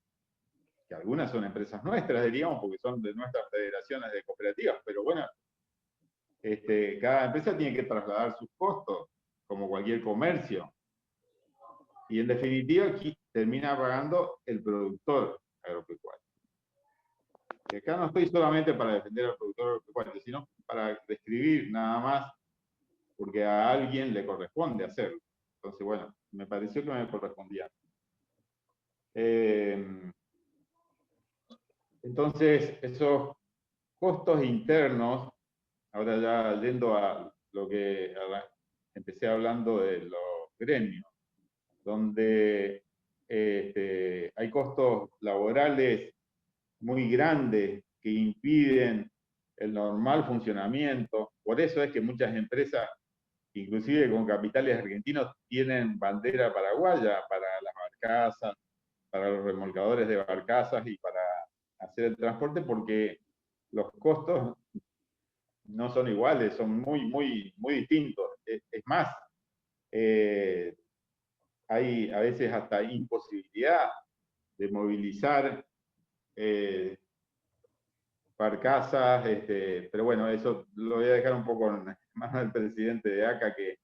que algunas son empresas nuestras, diríamos, porque son de nuestras federaciones de cooperativas, pero bueno, cada empresa tiene que trasladar sus costos, como cualquier comercio. Y en definitiva, aquí termina pagando el productor agropecuario. Y acá no estoy solamente para defender al productor agropecuario, sino para describir nada más, porque a alguien le corresponde hacerlo. Entonces, bueno, me pareció que me correspondía. Entonces, esos costos internos, ahora ya yendo a lo que empecé hablando de los gremios, donde hay costos laborales muy grandes que impiden el normal funcionamiento. Por eso es que muchas empresas, inclusive con capitales argentinos, tienen bandera paraguaya para las barcazas, para los remolcadores de barcazas y para hacer el transporte, porque los costos no son iguales, son muy distintos. Es más, hay a veces hasta imposibilidad de movilizar barcazas, pero bueno, eso lo voy a dejar un poco en manos del presidente de ACA, que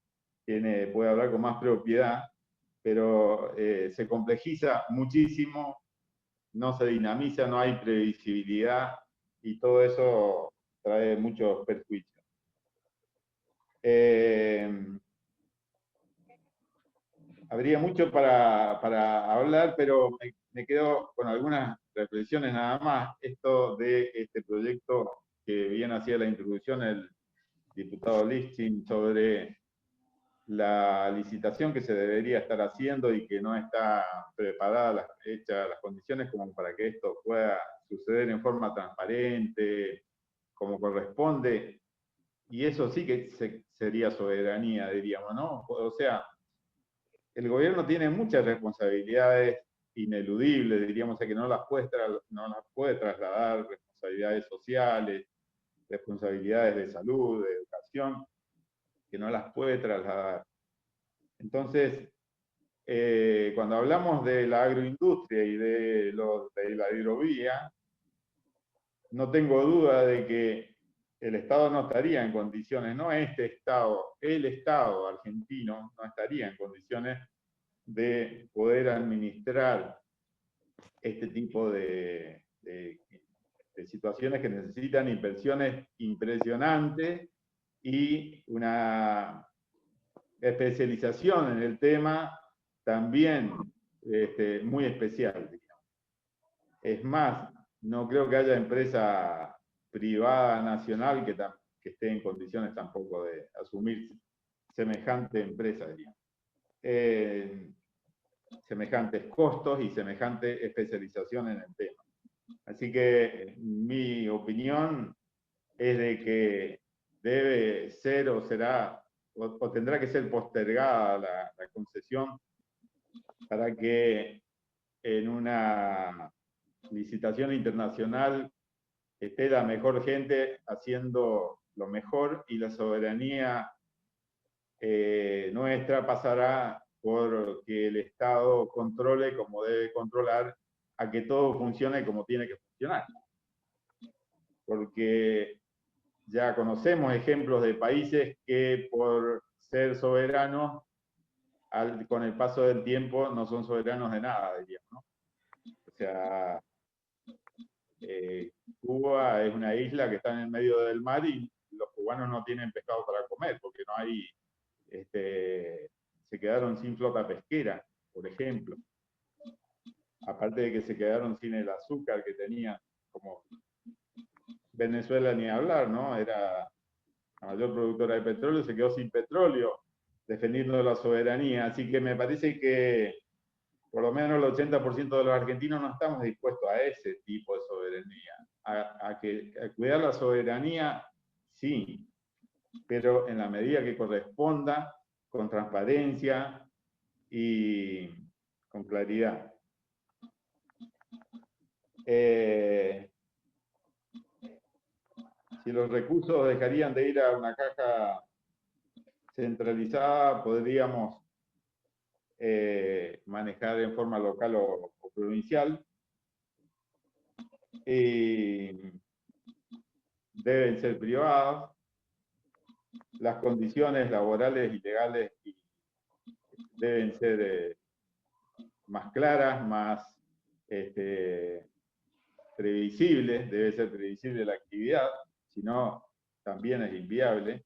puede hablar con más propiedad, pero se complejiza muchísimo, no se dinamiza, no hay previsibilidad, y todo eso trae muchos perjuicios. Habría mucho para hablar, pero me quedo con algunas reflexiones nada más. Esto de este proyecto que bien hacía la introducción el diputado Lichtin sobre la licitación que se debería estar haciendo y que no está preparada, hechas las condiciones como para que esto pueda suceder en forma transparente, como corresponde. Y eso sí que sería soberanía, diríamos, ¿no? O sea, el gobierno tiene muchas responsabilidades ineludibles, diríamos, o sea, que no las puede trasladar, responsabilidades sociales, responsabilidades de salud, de educación, que no las puede trasladar. Entonces, cuando hablamos de la agroindustria y de la hidrovía, no tengo duda de que el Estado no estaría en condiciones, no este Estado, el Estado argentino no estaría en condiciones de poder administrar este tipo de situaciones que necesitan inversiones impresionantes y una especialización en el tema también muy especial, digamos. Es más, no creo que haya empresa privada nacional que esté en condiciones tampoco de asumir semejante empresa, digamos. Semejantes costos y semejante especialización en el tema. Así que mi opinión es de que debe ser o será o tendrá que ser postergada la concesión para que en una licitación internacional esté la mejor gente haciendo lo mejor, y la soberanía nuestra pasará por que el Estado controle como debe controlar, a que todo funcione como tiene que funcionar. Porque ya conocemos ejemplos de países que por ser soberanos, con el paso del tiempo no son soberanos de nada, diríamos, ¿no? O sea, Cuba es una isla que está en el medio del mar y los cubanos no tienen pescado para comer porque no hay, se quedaron sin flota pesquera, por ejemplo. Aparte de que se quedaron sin el azúcar que tenían, como Venezuela ni hablar, ¿no? Era la mayor productora de petróleo, se quedó sin petróleo, defendiendo la soberanía. Así que me parece que por lo menos el 80% de los argentinos no estamos dispuestos a ese tipo de soberanía. A cuidar la soberanía, sí, pero en la medida que corresponda, con transparencia y con claridad. Si los recursos dejarían de ir a una caja centralizada, podríamos manejar en forma local o provincial. Y deben ser privados. Las condiciones laborales y legales deben ser más claras, más previsibles, debe ser previsible la actividad, si no, también es inviable.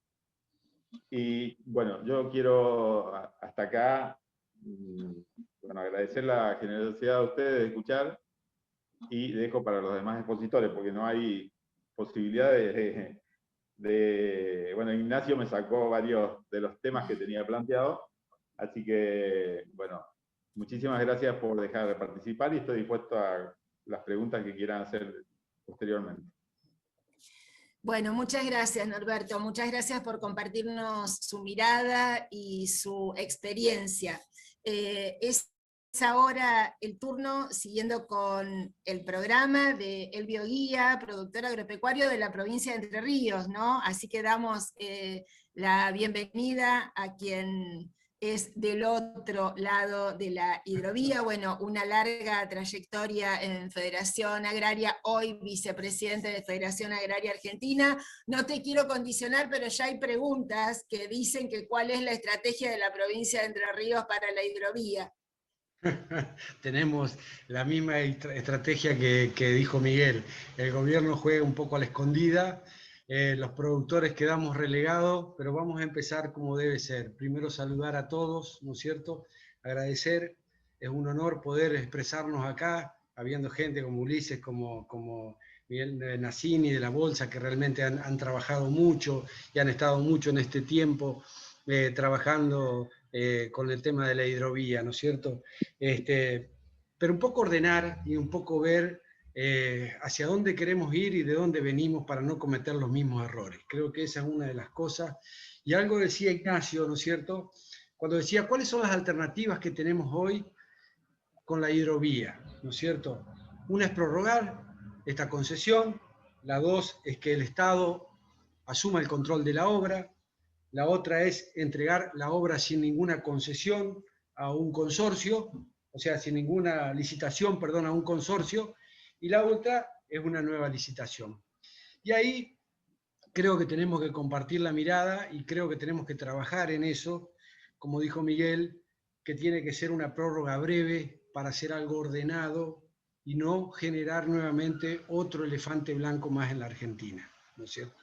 Y bueno, yo quiero hasta acá agradecer la generosidad de ustedes de escuchar y dejo para los demás expositores, porque no hay posibilidad bueno, Ignacio me sacó varios de los temas que tenía planteado, así que, bueno, muchísimas gracias por dejar de participar y estoy dispuesto a las preguntas que quieran hacer posteriormente. Bueno, muchas gracias, Norberto. Muchas gracias por compartirnos su mirada y su experiencia. Es ahora el turno, siguiendo con el programa de Elvio Guía, productor agropecuario de la provincia de Entre Ríos, ¿no? Así que damos la bienvenida a quien es del otro lado de la hidrovía, bueno, una larga trayectoria en Federación Agraria, hoy vicepresidente de Federación Agraria Argentina. No te quiero condicionar, pero ya hay preguntas que dicen que cuál es la estrategia de la provincia de Entre Ríos para la hidrovía. Tenemos la misma estrategia que dijo Miguel. El gobierno juega un poco a la escondida, los productores quedamos relegados, pero vamos a empezar como debe ser. Primero saludar a todos, ¿no es cierto? Agradecer, es un honor poder expresarnos acá, habiendo gente como Ulises, como Miguel Nassini de la Bolsa, que realmente han trabajado mucho y han estado mucho en este tiempo trabajando con el tema de la hidrovía, ¿no es cierto? Pero un poco ordenar y un poco ver hacia dónde queremos ir y de dónde venimos para no cometer los mismos errores. Creo que esa es una de las cosas. Y algo decía Ignacio, ¿no es cierto? Cuando decía, ¿cuáles son las alternativas que tenemos hoy con la hidrovía? ¿No es cierto? Una es prorrogar esta concesión, la dos es que el Estado asuma el control de la obra, la otra es entregar la obra sin ninguna concesión a un consorcio, o sea, sin ninguna licitación, perdón, a un consorcio, y la otra es una nueva licitación. Y ahí creo que tenemos que compartir la mirada y creo que tenemos que trabajar en eso, como dijo Miguel, que tiene que ser una prórroga breve para hacer algo ordenado y no generar nuevamente otro elefante blanco más en la Argentina, ¿no es cierto?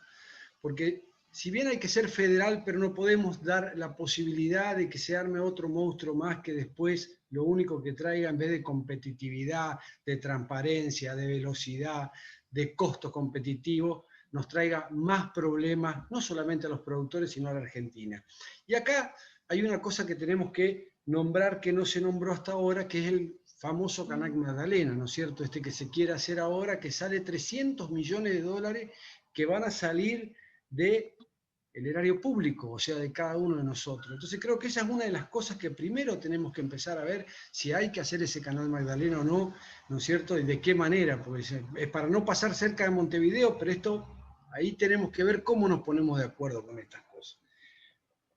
Porque si bien hay que ser federal, pero no podemos dar la posibilidad de que se arme otro monstruo más que después lo único que traiga, en vez de competitividad, de transparencia, de velocidad, de costo competitivo, nos traiga más problemas, no solamente a los productores, sino a la Argentina. Y acá hay una cosa que tenemos que nombrar que no se nombró hasta ahora, que es el famoso Canal Magdalena, ¿no es cierto? Este que se quiere hacer ahora, que sale 300 millones de dólares que van a salir del erario público, o sea, de cada uno de nosotros. Entonces creo que esa es una de las cosas que primero tenemos que empezar a ver si hay que hacer ese Canal Magdalena o no, ¿no es cierto? Y de qué manera, porque es para no pasar cerca de Montevideo, pero esto, ahí tenemos que ver cómo nos ponemos de acuerdo con estas cosas.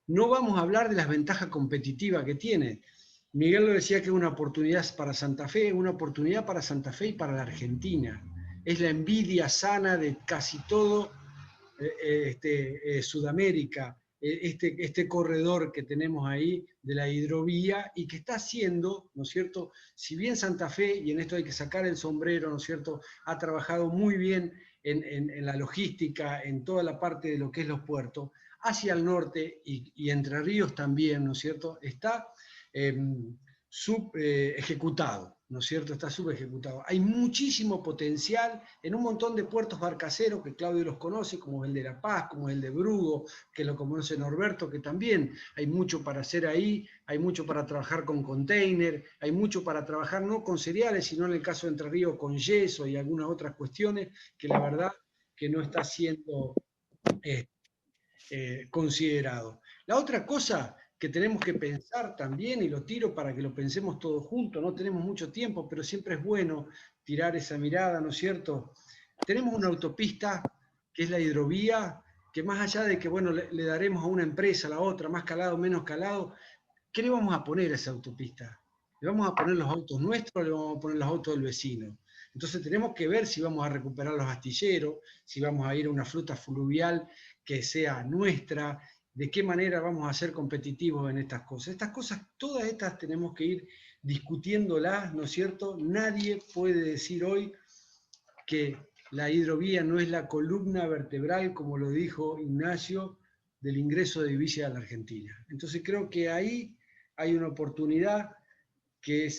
No vamos a hablar de las ventajas competitivas que tiene. Miguel lo decía que es una oportunidad para Santa Fe, una oportunidad para Santa Fe y para la Argentina. Es la envidia sana de casi todo Sudamérica, este corredor que tenemos ahí de la hidrovía y que está haciendo, ¿no es cierto? Si bien Santa Fe, y en esto hay que sacar el sombrero, ¿no es cierto?, ha trabajado muy bien en la logística, en toda la parte de lo que es los puertos, hacia el norte y Entre Ríos también, ¿no es cierto?, está ejecutado, ¿no es cierto? Está subejecutado. Hay muchísimo potencial en un montón de puertos barcaceros que Claudio los conoce, como el de La Paz, como el de Brugo, que lo conoce Norberto, que también hay mucho para hacer ahí, hay mucho para trabajar con container, hay mucho para trabajar no con cereales, sino en el caso de Entre Ríos con yeso y algunas otras cuestiones que la verdad que no está siendo considerado. La otra cosa que tenemos que pensar también, y lo tiro para que lo pensemos todos juntos, no tenemos mucho tiempo, pero siempre es bueno tirar esa mirada, ¿no es cierto? Tenemos una autopista que es la hidrovía, que más allá de que, bueno, le daremos a una empresa, a la otra, más calado, menos calado, ¿qué le vamos a poner a esa autopista? ¿Le vamos a poner los autos nuestros o le vamos a poner los autos del vecino? Entonces tenemos que ver si vamos a recuperar los astilleros, si vamos a ir a una flota fluvial que sea nuestra, de qué manera vamos a ser competitivos en estas cosas. Estas cosas, todas estas tenemos que ir discutiéndolas, ¿no es cierto? Nadie puede decir hoy que la hidrovía no es la columna vertebral, como lo dijo Ignacio, del ingreso de divisas a la Argentina. Entonces creo que ahí hay una oportunidad que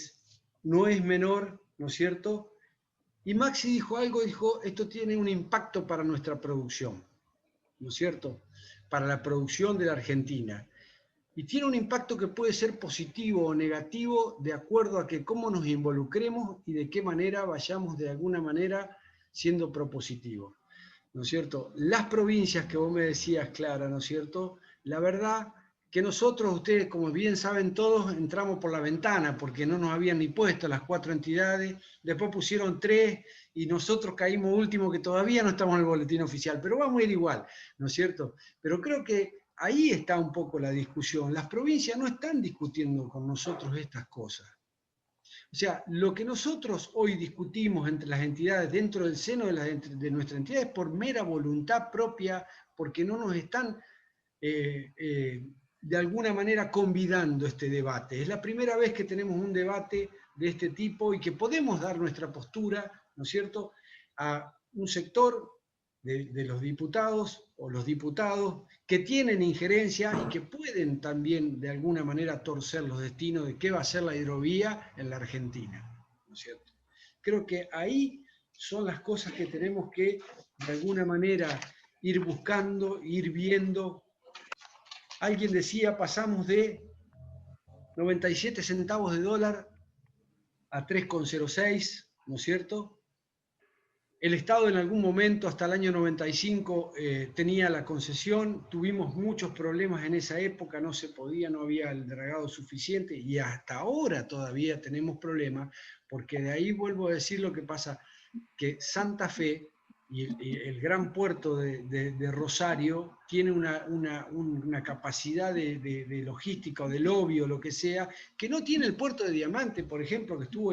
no es menor, ¿no es cierto? Y Maxi dijo algo, dijo, esto tiene un impacto para nuestra producción, ¿no es cierto? Para la producción de la Argentina. Y tiene un impacto que puede ser positivo o negativo de acuerdo a que cómo nos involucremos y de qué manera vayamos de alguna manera siendo propositivos, ¿no es cierto? Las provincias que vos me decías, Clara, ¿no es cierto? La verdad que nosotros, ustedes como bien saben todos, entramos por la ventana porque no nos habían ni puesto las 4 entidades, después pusieron 3 y nosotros caímos último que todavía no estamos en el boletín oficial, pero vamos a ir igual, ¿no es cierto? Pero creo que ahí está un poco la discusión. Las provincias no están discutiendo con nosotros estas cosas. O sea, lo que nosotros hoy discutimos entre las entidades, dentro del seno de nuestra entidad, es por mera voluntad propia, porque no nos están de alguna manera convidando este debate. Es la primera vez que tenemos un debate de este tipo y que podemos dar nuestra postura, ¿no es cierto?, a un sector de los diputados o los diputados que tienen injerencia y que pueden también de alguna manera torcer los destinos de qué va a ser la hidrovía en la Argentina, ¿no es cierto? Creo que ahí son las cosas que tenemos que de alguna manera ir buscando, ir viendo. Alguien decía, pasamos de 97 centavos de dólar a 3,06, ¿no es cierto? El Estado en algún momento, hasta el año 95, tenía la concesión, tuvimos muchos problemas en esa época, no se podía, no había el dragado suficiente y hasta ahora todavía tenemos problemas, porque de ahí vuelvo a decir lo que pasa, que Santa Fe y el gran puerto de Rosario tiene una capacidad de logística o de lobby o lo que sea, que no tiene el puerto de Diamante, por ejemplo, que estuvo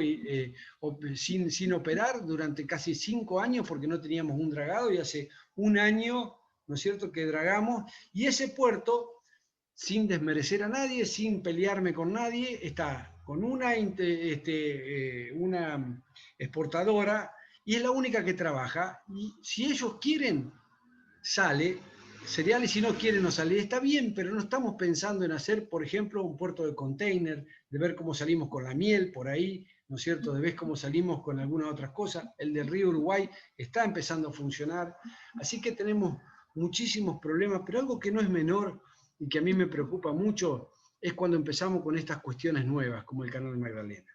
sin operar durante casi 5 años porque no teníamos un dragado y hace 1 año, ¿no es cierto?, que dragamos, y ese puerto, sin desmerecer a nadie, sin pelearme con nadie, está con una exportadora y es la única que trabaja, y si ellos quieren, sale, cereales si no quieren no sale, está bien, pero no estamos pensando en hacer, por ejemplo, un puerto de container, de ver cómo salimos con la miel por ahí, ¿no es cierto?, de ver cómo salimos con algunas otras cosas, el del río Uruguay está empezando a funcionar, así que tenemos muchísimos problemas, pero algo que no es menor y que a mí me preocupa mucho es cuando empezamos con estas cuestiones nuevas, como el Canal Magdalena.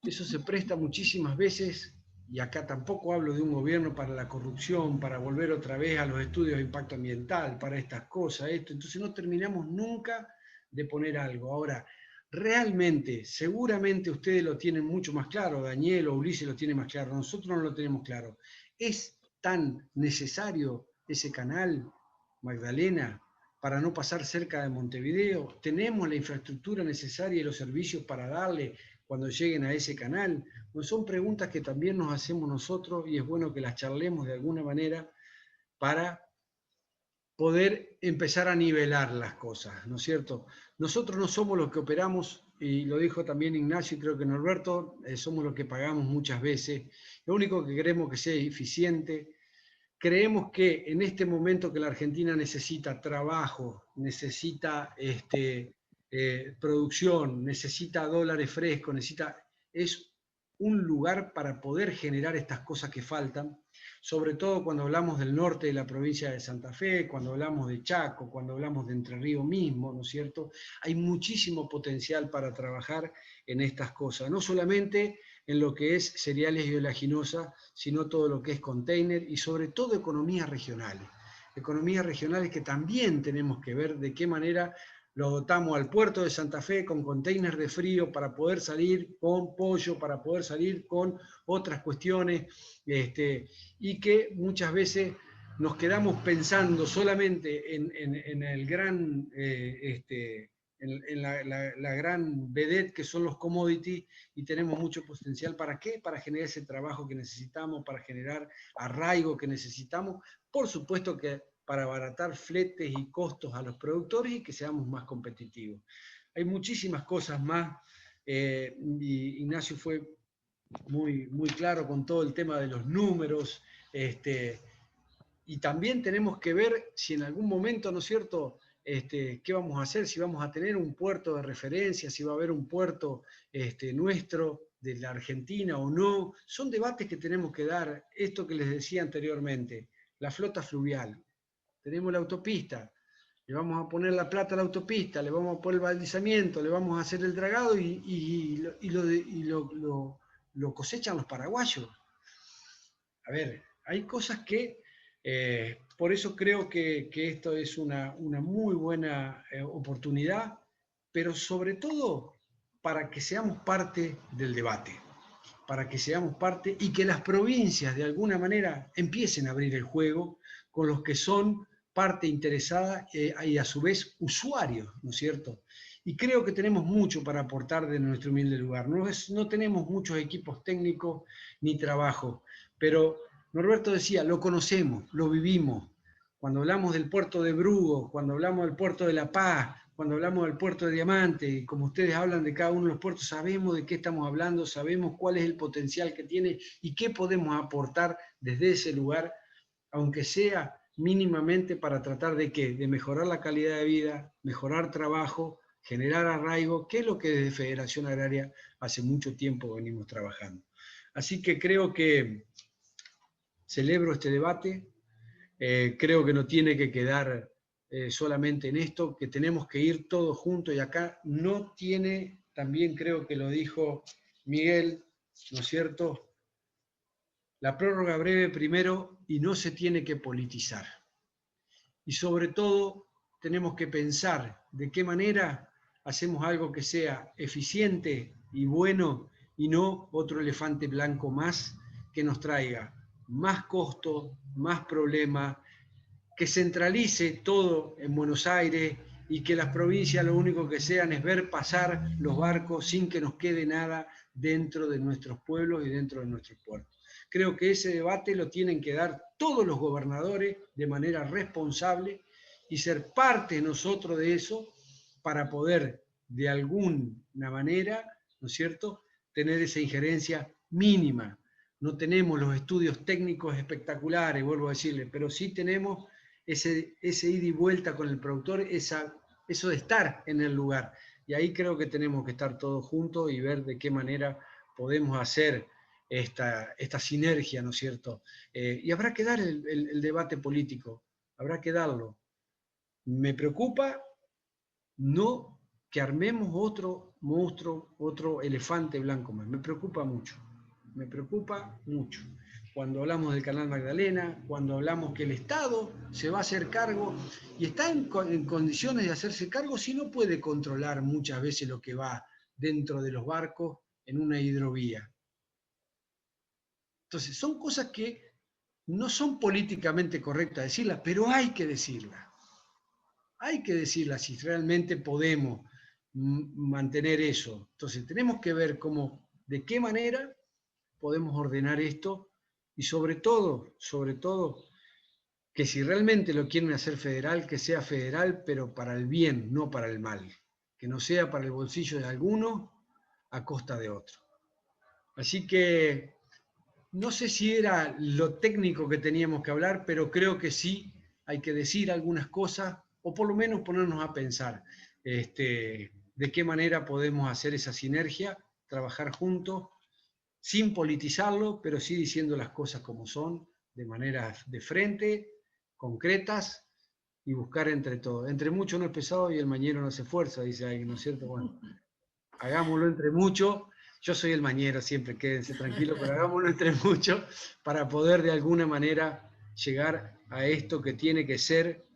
Eso se presta muchísimas veces, y acá tampoco hablo de un gobierno para la corrupción, para volver otra vez a los estudios de impacto ambiental, para estas cosas, entonces no terminamos nunca de poner algo. Ahora, realmente, seguramente ustedes lo tienen mucho más claro, Daniel o Ulises lo tiene más claro, nosotros no lo tenemos claro. ¿Es tan necesario ese canal, Magdalena, para no pasar cerca de Montevideo? ¿Tenemos la infraestructura necesaria y los servicios para darle cuando lleguen a ese canal? Pues son preguntas que también nos hacemos nosotros y es bueno que las charlemos de alguna manera para poder empezar a nivelar las cosas, ¿no es cierto? Nosotros no somos los que operamos, y lo dijo también Ignacio y creo que Norberto, somos los que pagamos muchas veces. Lo único que queremos que sea eficiente. Creemos que en este momento que la Argentina necesita trabajo, necesita producción, necesita dólares frescos, es un lugar para poder generar estas cosas que faltan, sobre todo cuando hablamos del norte de la provincia de Santa Fe, cuando hablamos de Chaco, cuando hablamos de Entre Ríos mismo, ¿no es cierto? Hay muchísimo potencial para trabajar en estas cosas, no solamente en lo que es cereales y oleaginosas, sino todo lo que es container y sobre todo economías regionales que también tenemos que ver de qué manera lo dotamos al puerto de Santa Fe con containers de frío para poder salir con pollo, para poder salir con otras cuestiones, y que muchas veces nos quedamos pensando solamente en el gran en la gran vedette que son los commodities, y tenemos mucho potencial. ¿Para qué? Para generar ese trabajo que necesitamos, para generar arraigo que necesitamos, por supuesto que para abaratar fletes y costos a los productores y que seamos más competitivos. Hay muchísimas cosas más, y Ignacio fue muy, muy claro con todo el tema de los números, y también tenemos que ver si en algún momento, ¿no es cierto?, qué vamos a hacer, si vamos a tener un puerto de referencia, si va a haber un puerto nuestro de la Argentina o no. Son debates que tenemos que dar. Esto que les decía anteriormente, la flota fluvial. Tenemos la autopista, le vamos a poner la plata a la autopista, le vamos a poner el balizamiento, le vamos a hacer el dragado y lo cosechan los paraguayos. A ver, hay cosas que, por eso creo que esto es una muy buena oportunidad, pero sobre todo para que seamos parte del debate, para que seamos parte y que las provincias de alguna manera empiecen a abrir el juego con los que son parte interesada y a su vez usuarios, ¿no es cierto? Y creo que tenemos mucho para aportar de nuestro humilde lugar. No tenemos muchos equipos técnicos ni trabajo, pero Norberto decía, lo conocemos, lo vivimos. Cuando hablamos del puerto de Brugo, cuando hablamos del puerto de La Paz, cuando hablamos del puerto de Diamante, y como ustedes hablan de cada uno de los puertos, sabemos de qué estamos hablando, sabemos cuál es el potencial que tiene y qué podemos aportar desde ese lugar, aunque sea mínimamente para tratar de ¿qué? De mejorar la calidad de vida, mejorar trabajo, generar arraigo, que es lo que desde Federación Agraria hace mucho tiempo venimos trabajando. Así que creo que celebro este debate, creo que no tiene que quedar solamente en esto, que tenemos que ir todos juntos, y acá no tiene, también creo que lo dijo Miguel, ¿no es cierto?, la prórroga breve primero, y no se tiene que politizar. Y sobre todo tenemos que pensar de qué manera hacemos algo que sea eficiente y bueno, y no otro elefante blanco más que nos traiga más costo, más problema, que centralice todo en Buenos Aires y que las provincias lo único que sean es ver pasar los barcos sin que nos quede nada dentro de nuestros pueblos y dentro de nuestros puertos. Creo que ese debate lo tienen que dar todos los gobernadores de manera responsable y ser parte nosotros de eso para poder de alguna manera, ¿no es cierto?, tener esa injerencia mínima. No tenemos los estudios técnicos espectaculares, vuelvo a decirle, pero sí tenemos ese ida y vuelta con el productor, eso de estar en el lugar. Y ahí creo que tenemos que estar todos juntos y ver de qué manera podemos hacer esta sinergia, ¿no es cierto? Y habrá que dar el debate político, habrá que darlo. Me preocupa no que armemos otro monstruo, otro elefante blanco más. Me preocupa mucho. Cuando hablamos del Canal Magdalena, cuando hablamos que el Estado se va a hacer cargo y está en condiciones de hacerse cargo si no puede controlar muchas veces lo que va dentro de los barcos en una hidrovía. Entonces, son cosas que no son políticamente correctas decirlas, pero hay que decirlas. Hay que decirlas si realmente podemos mantener eso. Entonces, tenemos que ver cómo, de qué manera podemos ordenar esto y sobre todo, que si realmente lo quieren hacer federal, que sea federal, pero para el bien, no para el mal. Que no sea para el bolsillo de alguno a costa de otro. Así que no sé si era lo técnico que teníamos que hablar, pero creo que sí hay que decir algunas cosas, o por lo menos ponernos a pensar de qué manera podemos hacer esa sinergia, trabajar juntos, sin politizarlo, pero sí diciendo las cosas como son, de manera de frente, concretas, y buscar entre todos. Entre mucho no es pesado y el mañero no hace fuerza, dice alguien, ¿no es cierto? Bueno, hagámoslo entre mucho. Yo soy el mañero siempre, quédense tranquilos, pero hagámoslo entre mucho para poder de alguna manera llegar a esto que tiene que ser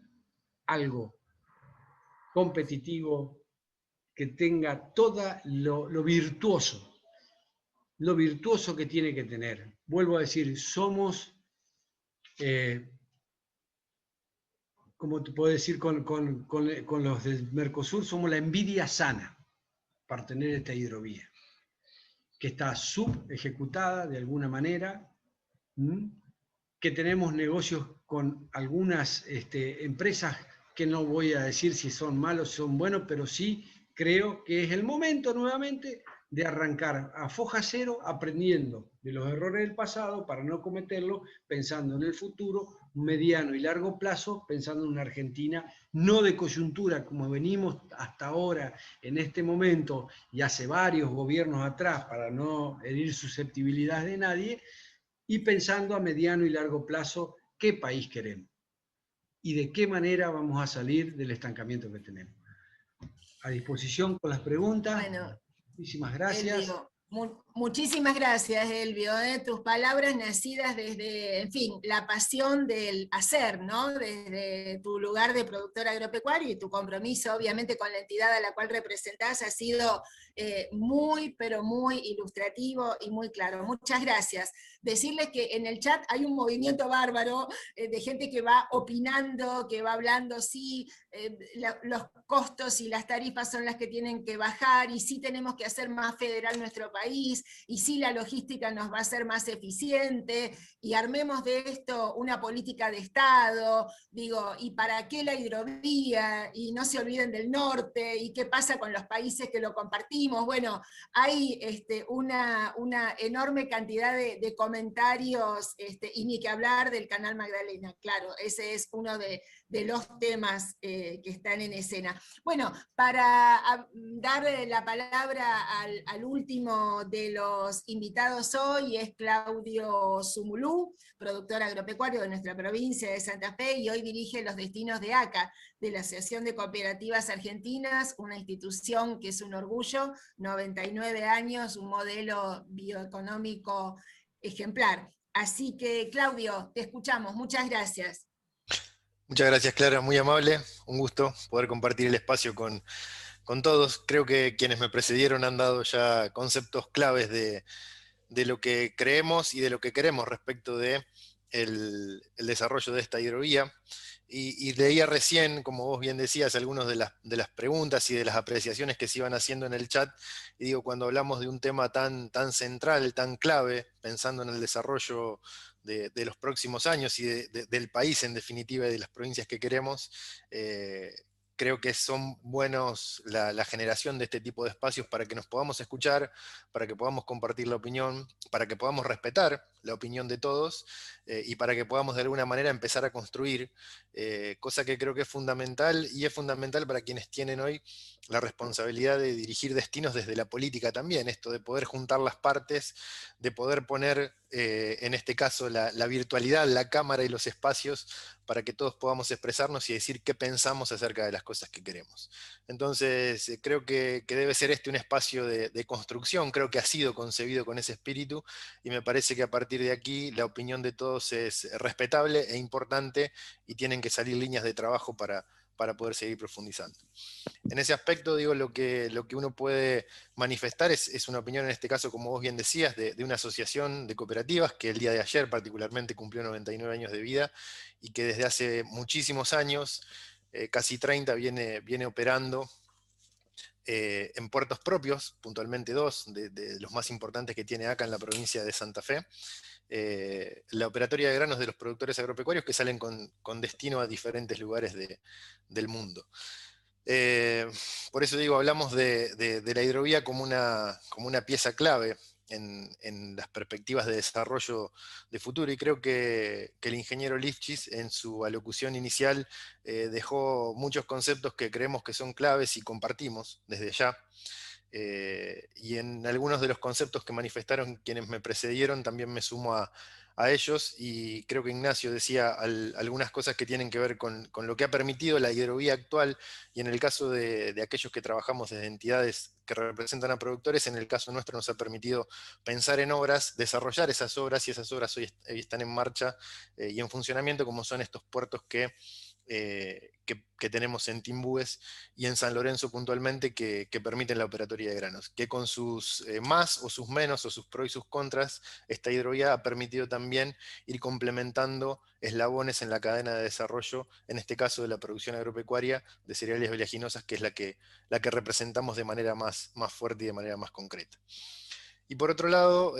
algo competitivo, que tenga todo lo virtuoso que tiene que tener. Vuelvo a decir, somos como te puedo decir, con los del Mercosur, somos la envidia sana para tener esta hidrovía, que está subejecutada de alguna manera, que tenemos negocios con algunas empresas que no voy a decir si son malos o son buenos, pero sí creo que es el momento nuevamente de arrancar a foja cero, aprendiendo de los errores del pasado para no cometerlos, pensando en el futuro, mediano y largo plazo, pensando en una Argentina no de coyuntura como venimos hasta ahora en este momento y hace varios gobiernos atrás para no herir susceptibilidades de nadie, y pensando a mediano y largo plazo qué país queremos y de qué manera vamos a salir del estancamiento que tenemos. A disposición con las preguntas. Bueno, muchísimas gracias. Elvio, muchísimas gracias, Elvio. Tus palabras nacidas desde, en fin, la pasión del hacer, ¿no? Desde tu lugar de productor agropecuario y tu compromiso, obviamente, con la entidad a la cual representás ha sido muy, pero muy ilustrativo y muy claro. Muchas gracias. Decirles que en el chat hay un movimiento bárbaro de gente que va opinando, que va hablando, sí, los costos y las tarifas son las que tienen que bajar, y sí tenemos que hacer más federal nuestro país, y sí la logística nos va a ser más eficiente, y armemos de esto una política de Estado, digo, y para qué la hidrovía, y no se olviden del norte, y qué pasa con los países que lo compartimos. Bueno, hay una enorme cantidad de comentarios, y ni que hablar del Canal Magdalena, claro, ese es uno de los temas que están en escena. Bueno, para dar la palabra al último de los invitados hoy, es Claudio Zumulú, productor agropecuario de nuestra provincia de Santa Fe, y hoy dirige los destinos de ACA, de la Asociación de Cooperativas Argentinas, una institución que es un orgullo, 99 años, un modelo bioeconómico ejemplar. Así que, Claudio, te escuchamos. Muchas gracias. Muchas gracias, Clara, muy amable. Un gusto poder compartir el espacio con todos. Creo que quienes me precedieron han dado ya conceptos claves de lo que creemos y de lo que queremos respecto de el desarrollo de esta hidrovía. Y leía recién, como vos bien decías, algunas de las preguntas y de las apreciaciones que se iban haciendo en el chat. Y digo, cuando hablamos de un tema tan central, tan clave, pensando en el desarrollo de los próximos años y del país en definitiva y de las provincias que queremos, creo que son buenos la generación de este tipo de espacios para que nos podamos escuchar, para que podamos compartir la opinión, para que podamos respetar la opinión de todos, y para que podamos de alguna manera empezar a construir, cosa que creo que es fundamental, y es fundamental para quienes tienen hoy la responsabilidad de dirigir destinos desde la política también, esto de poder juntar las partes, de poder poner en este caso la virtualidad, la cámara y los espacios para que todos podamos expresarnos y decir qué pensamos acerca de las cosas que queremos. Entonces creo que debe ser un espacio de construcción, creo que ha sido concebido con ese espíritu, y me parece que a partir de aquí la opinión de todos es respetable e importante, y tienen que salir líneas de trabajo para poder seguir profundizando. En ese aspecto, digo, lo que uno puede manifestar es una opinión, en este caso, como vos bien decías, de una asociación de cooperativas que el día de ayer particularmente cumplió 99 años de vida, y que desde hace muchísimos años, casi 30, viene operando en puertos propios, puntualmente 2 de los más importantes que tiene ACA en la provincia de Santa Fe. La operatoria de granos de los productores agropecuarios que salen con destino a diferentes lugares del mundo. Por eso digo, hablamos de la hidrovía como una pieza clave en las perspectivas de desarrollo de futuro, y creo que el ingeniero Lifchis en su alocución inicial dejó muchos conceptos que creemos que son claves y compartimos desde ya. Y en algunos de los conceptos que manifestaron quienes me precedieron también me sumo a ellos, y creo que Ignacio decía algunas cosas que tienen que ver con lo que ha permitido la hidrovía actual, y en el caso de aquellos que trabajamos desde entidades que representan a productores, en el caso nuestro nos ha permitido pensar en obras, desarrollar esas obras, y esas obras hoy están en marcha y en funcionamiento, como son estos puertos que que tenemos en Timbúes y en San Lorenzo puntualmente que permiten la operatoria de granos, que con sus más o sus menos o sus pros y sus contras, esta hidrovía ha permitido también ir complementando eslabones en la cadena de desarrollo, en este caso de la producción agropecuaria de cereales oleaginosas, que es la que representamos de manera más fuerte y de manera más concreta. Y por otro lado,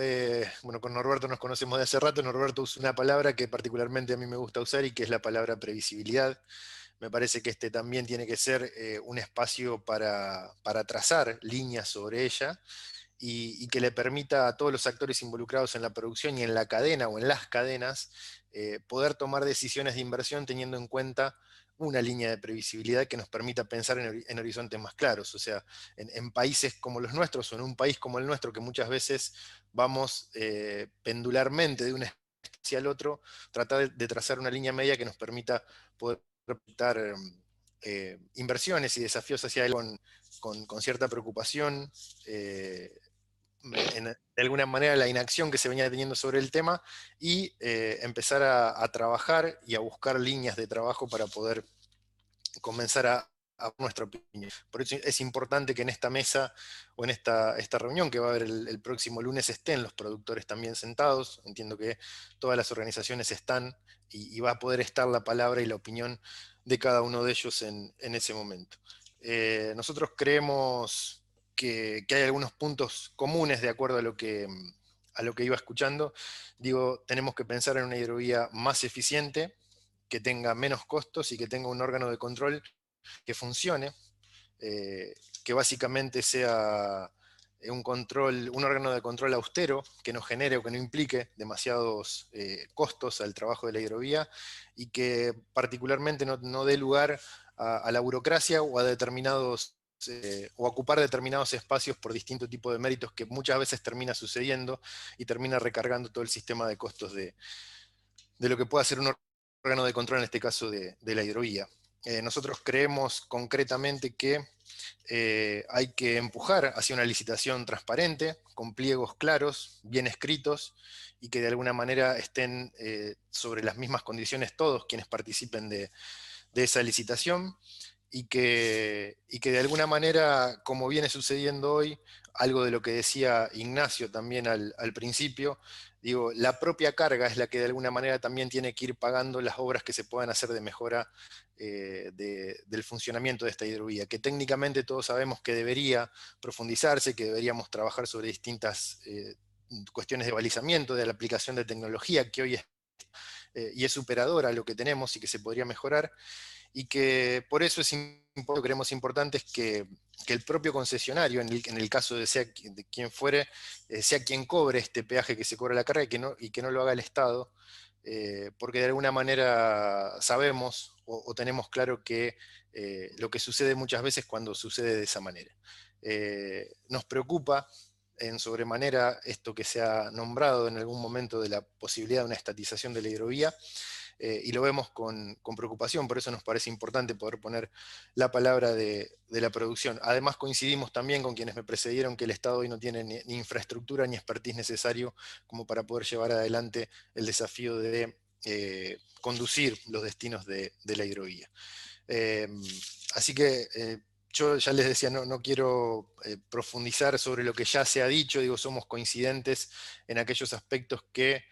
bueno, con Norberto nos conocemos de hace rato. Norberto usa una palabra que particularmente a mí me gusta usar y que es la palabra previsibilidad. Me parece que este también tiene que ser un espacio para trazar líneas sobre ella y que le permita a todos los actores involucrados en la producción y en la cadena o en las cadenas poder tomar decisiones de inversión teniendo en cuenta una línea de previsibilidad que nos permita pensar en horizontes más claros. O sea, en países como los nuestros o en un país como el nuestro, que muchas veces vamos pendularmente de un hacia el otro, tratar de trazar una línea media que nos permita poder proyectar inversiones y desafíos hacia él con cierta preocupación, de alguna manera la inacción que se venía teniendo sobre el tema y empezar a trabajar y a buscar líneas de trabajo para poder comenzar a nuestra opinión. Por eso es importante que en esta mesa o en esta reunión que va a haber el próximo lunes estén los productores también sentados. Entiendo que todas las organizaciones están y va a poder estar la palabra y la opinión de cada uno de ellos en ese momento. Nosotros creemos que hay algunos puntos comunes de acuerdo a lo que iba escuchando. Digo, tenemos que pensar en una hidrovía más eficiente, que tenga menos costos y que tenga un órgano de control que funcione, que básicamente sea un órgano de control austero, que no genere o que no implique demasiados costos al trabajo de la hidrovía y que particularmente no dé lugar a la burocracia o a determinados o ocupar determinados espacios por distinto tipo de méritos que muchas veces termina sucediendo y termina recargando todo el sistema de costos de lo que pueda ser un órgano de control, en este caso de la hidrovía. Nosotros creemos concretamente que hay que empujar hacia una licitación transparente, con pliegos claros, bien escritos, y que de alguna manera estén sobre las mismas condiciones todos quienes participen de esa licitación, y que de alguna manera, como viene sucediendo hoy, algo de lo que decía Ignacio también al principio, digo, la propia carga es la que de alguna manera también tiene que ir pagando las obras que se puedan hacer de mejora del funcionamiento de esta hidrovía, que técnicamente todos sabemos que debería profundizarse, que deberíamos trabajar sobre distintas cuestiones de balizamiento, de la aplicación de tecnología que hoy es superadora a lo que tenemos y que se podría mejorar, y que por eso creemos importante es que el propio concesionario, en el caso de quien fuere, sea quien cobre este peaje que se cobra la carga y que no lo haga el Estado, porque de alguna manera sabemos o tenemos claro que lo que sucede muchas veces cuando sucede de esa manera. Nos preocupa en sobremanera esto que se ha nombrado en algún momento de la posibilidad de una estatización de la hidrovía, y lo vemos con preocupación, por eso nos parece importante poder poner la palabra de la producción. Además coincidimos también con quienes me precedieron que el Estado hoy no tiene ni infraestructura ni expertise necesario como para poder llevar adelante el desafío de conducir los destinos de la hidrovía. Así que yo ya les decía, no quiero profundizar sobre lo que ya se ha dicho, digo, somos coincidentes en aquellos aspectos que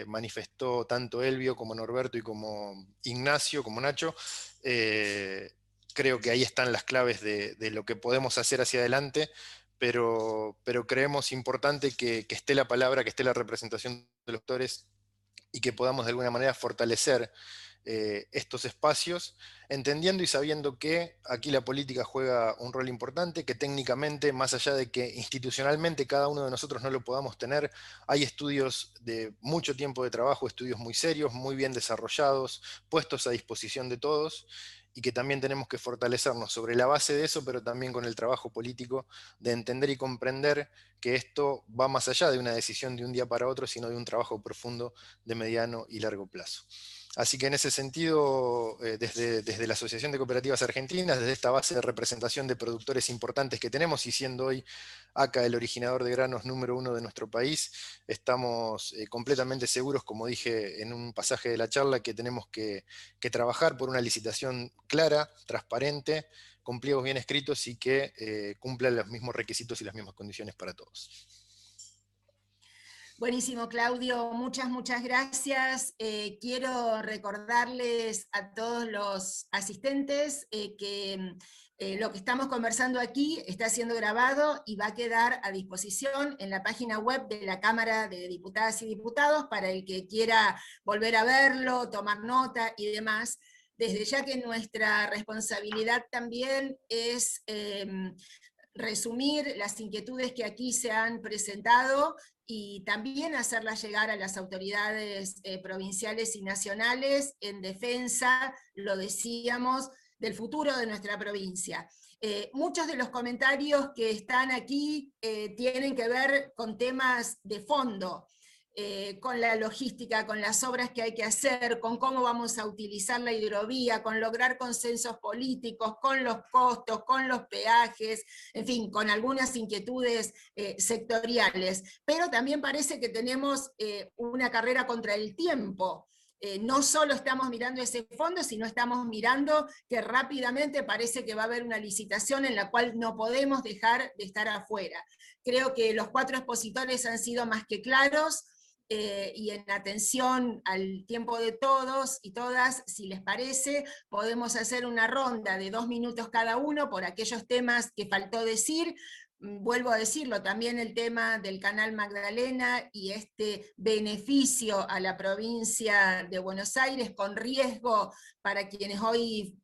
manifestó tanto Elvio como Norberto y como Ignacio, como Nacho. Creo que ahí están las claves de lo que podemos hacer hacia adelante, pero creemos importante que esté la palabra, que esté la representación de los actores y que podamos de alguna manera fortalecer estos espacios, entendiendo y sabiendo que aquí la política juega un rol importante, que técnicamente, más allá de que institucionalmente cada uno de nosotros no lo podamos tener, hay estudios de mucho tiempo de trabajo, estudios muy serios, muy bien desarrollados, puestos a disposición de todos, y que también tenemos que fortalecernos sobre la base de eso, pero también con el trabajo político de entender y comprender que esto va más allá de una decisión de un día para otro, sino de un trabajo profundo de mediano y largo plazo. Así que en ese sentido, desde la Asociación de Cooperativas Argentinas, desde esta base de representación de productores importantes que tenemos, y siendo hoy ACA el originador de granos número 1 de nuestro país, estamos completamente seguros, como dije en un pasaje de la charla, que tenemos que trabajar por una licitación clara, transparente, con pliegos bien escritos y que cumpla los mismos requisitos y las mismas condiciones para todos. Buenísimo, Claudio, muchas gracias. Quiero recordarles a todos los asistentes que lo que estamos conversando aquí está siendo grabado y va a quedar a disposición en la página web de la Cámara de Diputadas y Diputados para el que quiera volver a verlo, tomar nota y demás. Desde ya que nuestra responsabilidad también es resumir las inquietudes que aquí se han presentado y también hacerlas llegar a las autoridades provinciales y nacionales en defensa, lo decíamos, del futuro de nuestra provincia. Muchos de los comentarios que están aquí tienen que ver con temas de fondo, con la logística, con las obras que hay que hacer, con cómo vamos a utilizar la hidrovía, con lograr consensos políticos, con los costos, con los peajes, en fin, con algunas inquietudes sectoriales. Pero también parece que tenemos una carrera contra el tiempo. No solo estamos mirando ese fondo, sino estamos mirando que rápidamente parece que va a haber una licitación en la cual no podemos dejar de estar afuera. Creo que los 4 expositores han sido más que claros, y en atención al tiempo de todos y todas, si les parece, podemos hacer una ronda de 2 minutos cada uno por aquellos temas que faltó decir. Vuelvo a decirlo, también el tema del Canal Magdalena y este beneficio a la provincia de Buenos Aires con riesgo para quienes hoy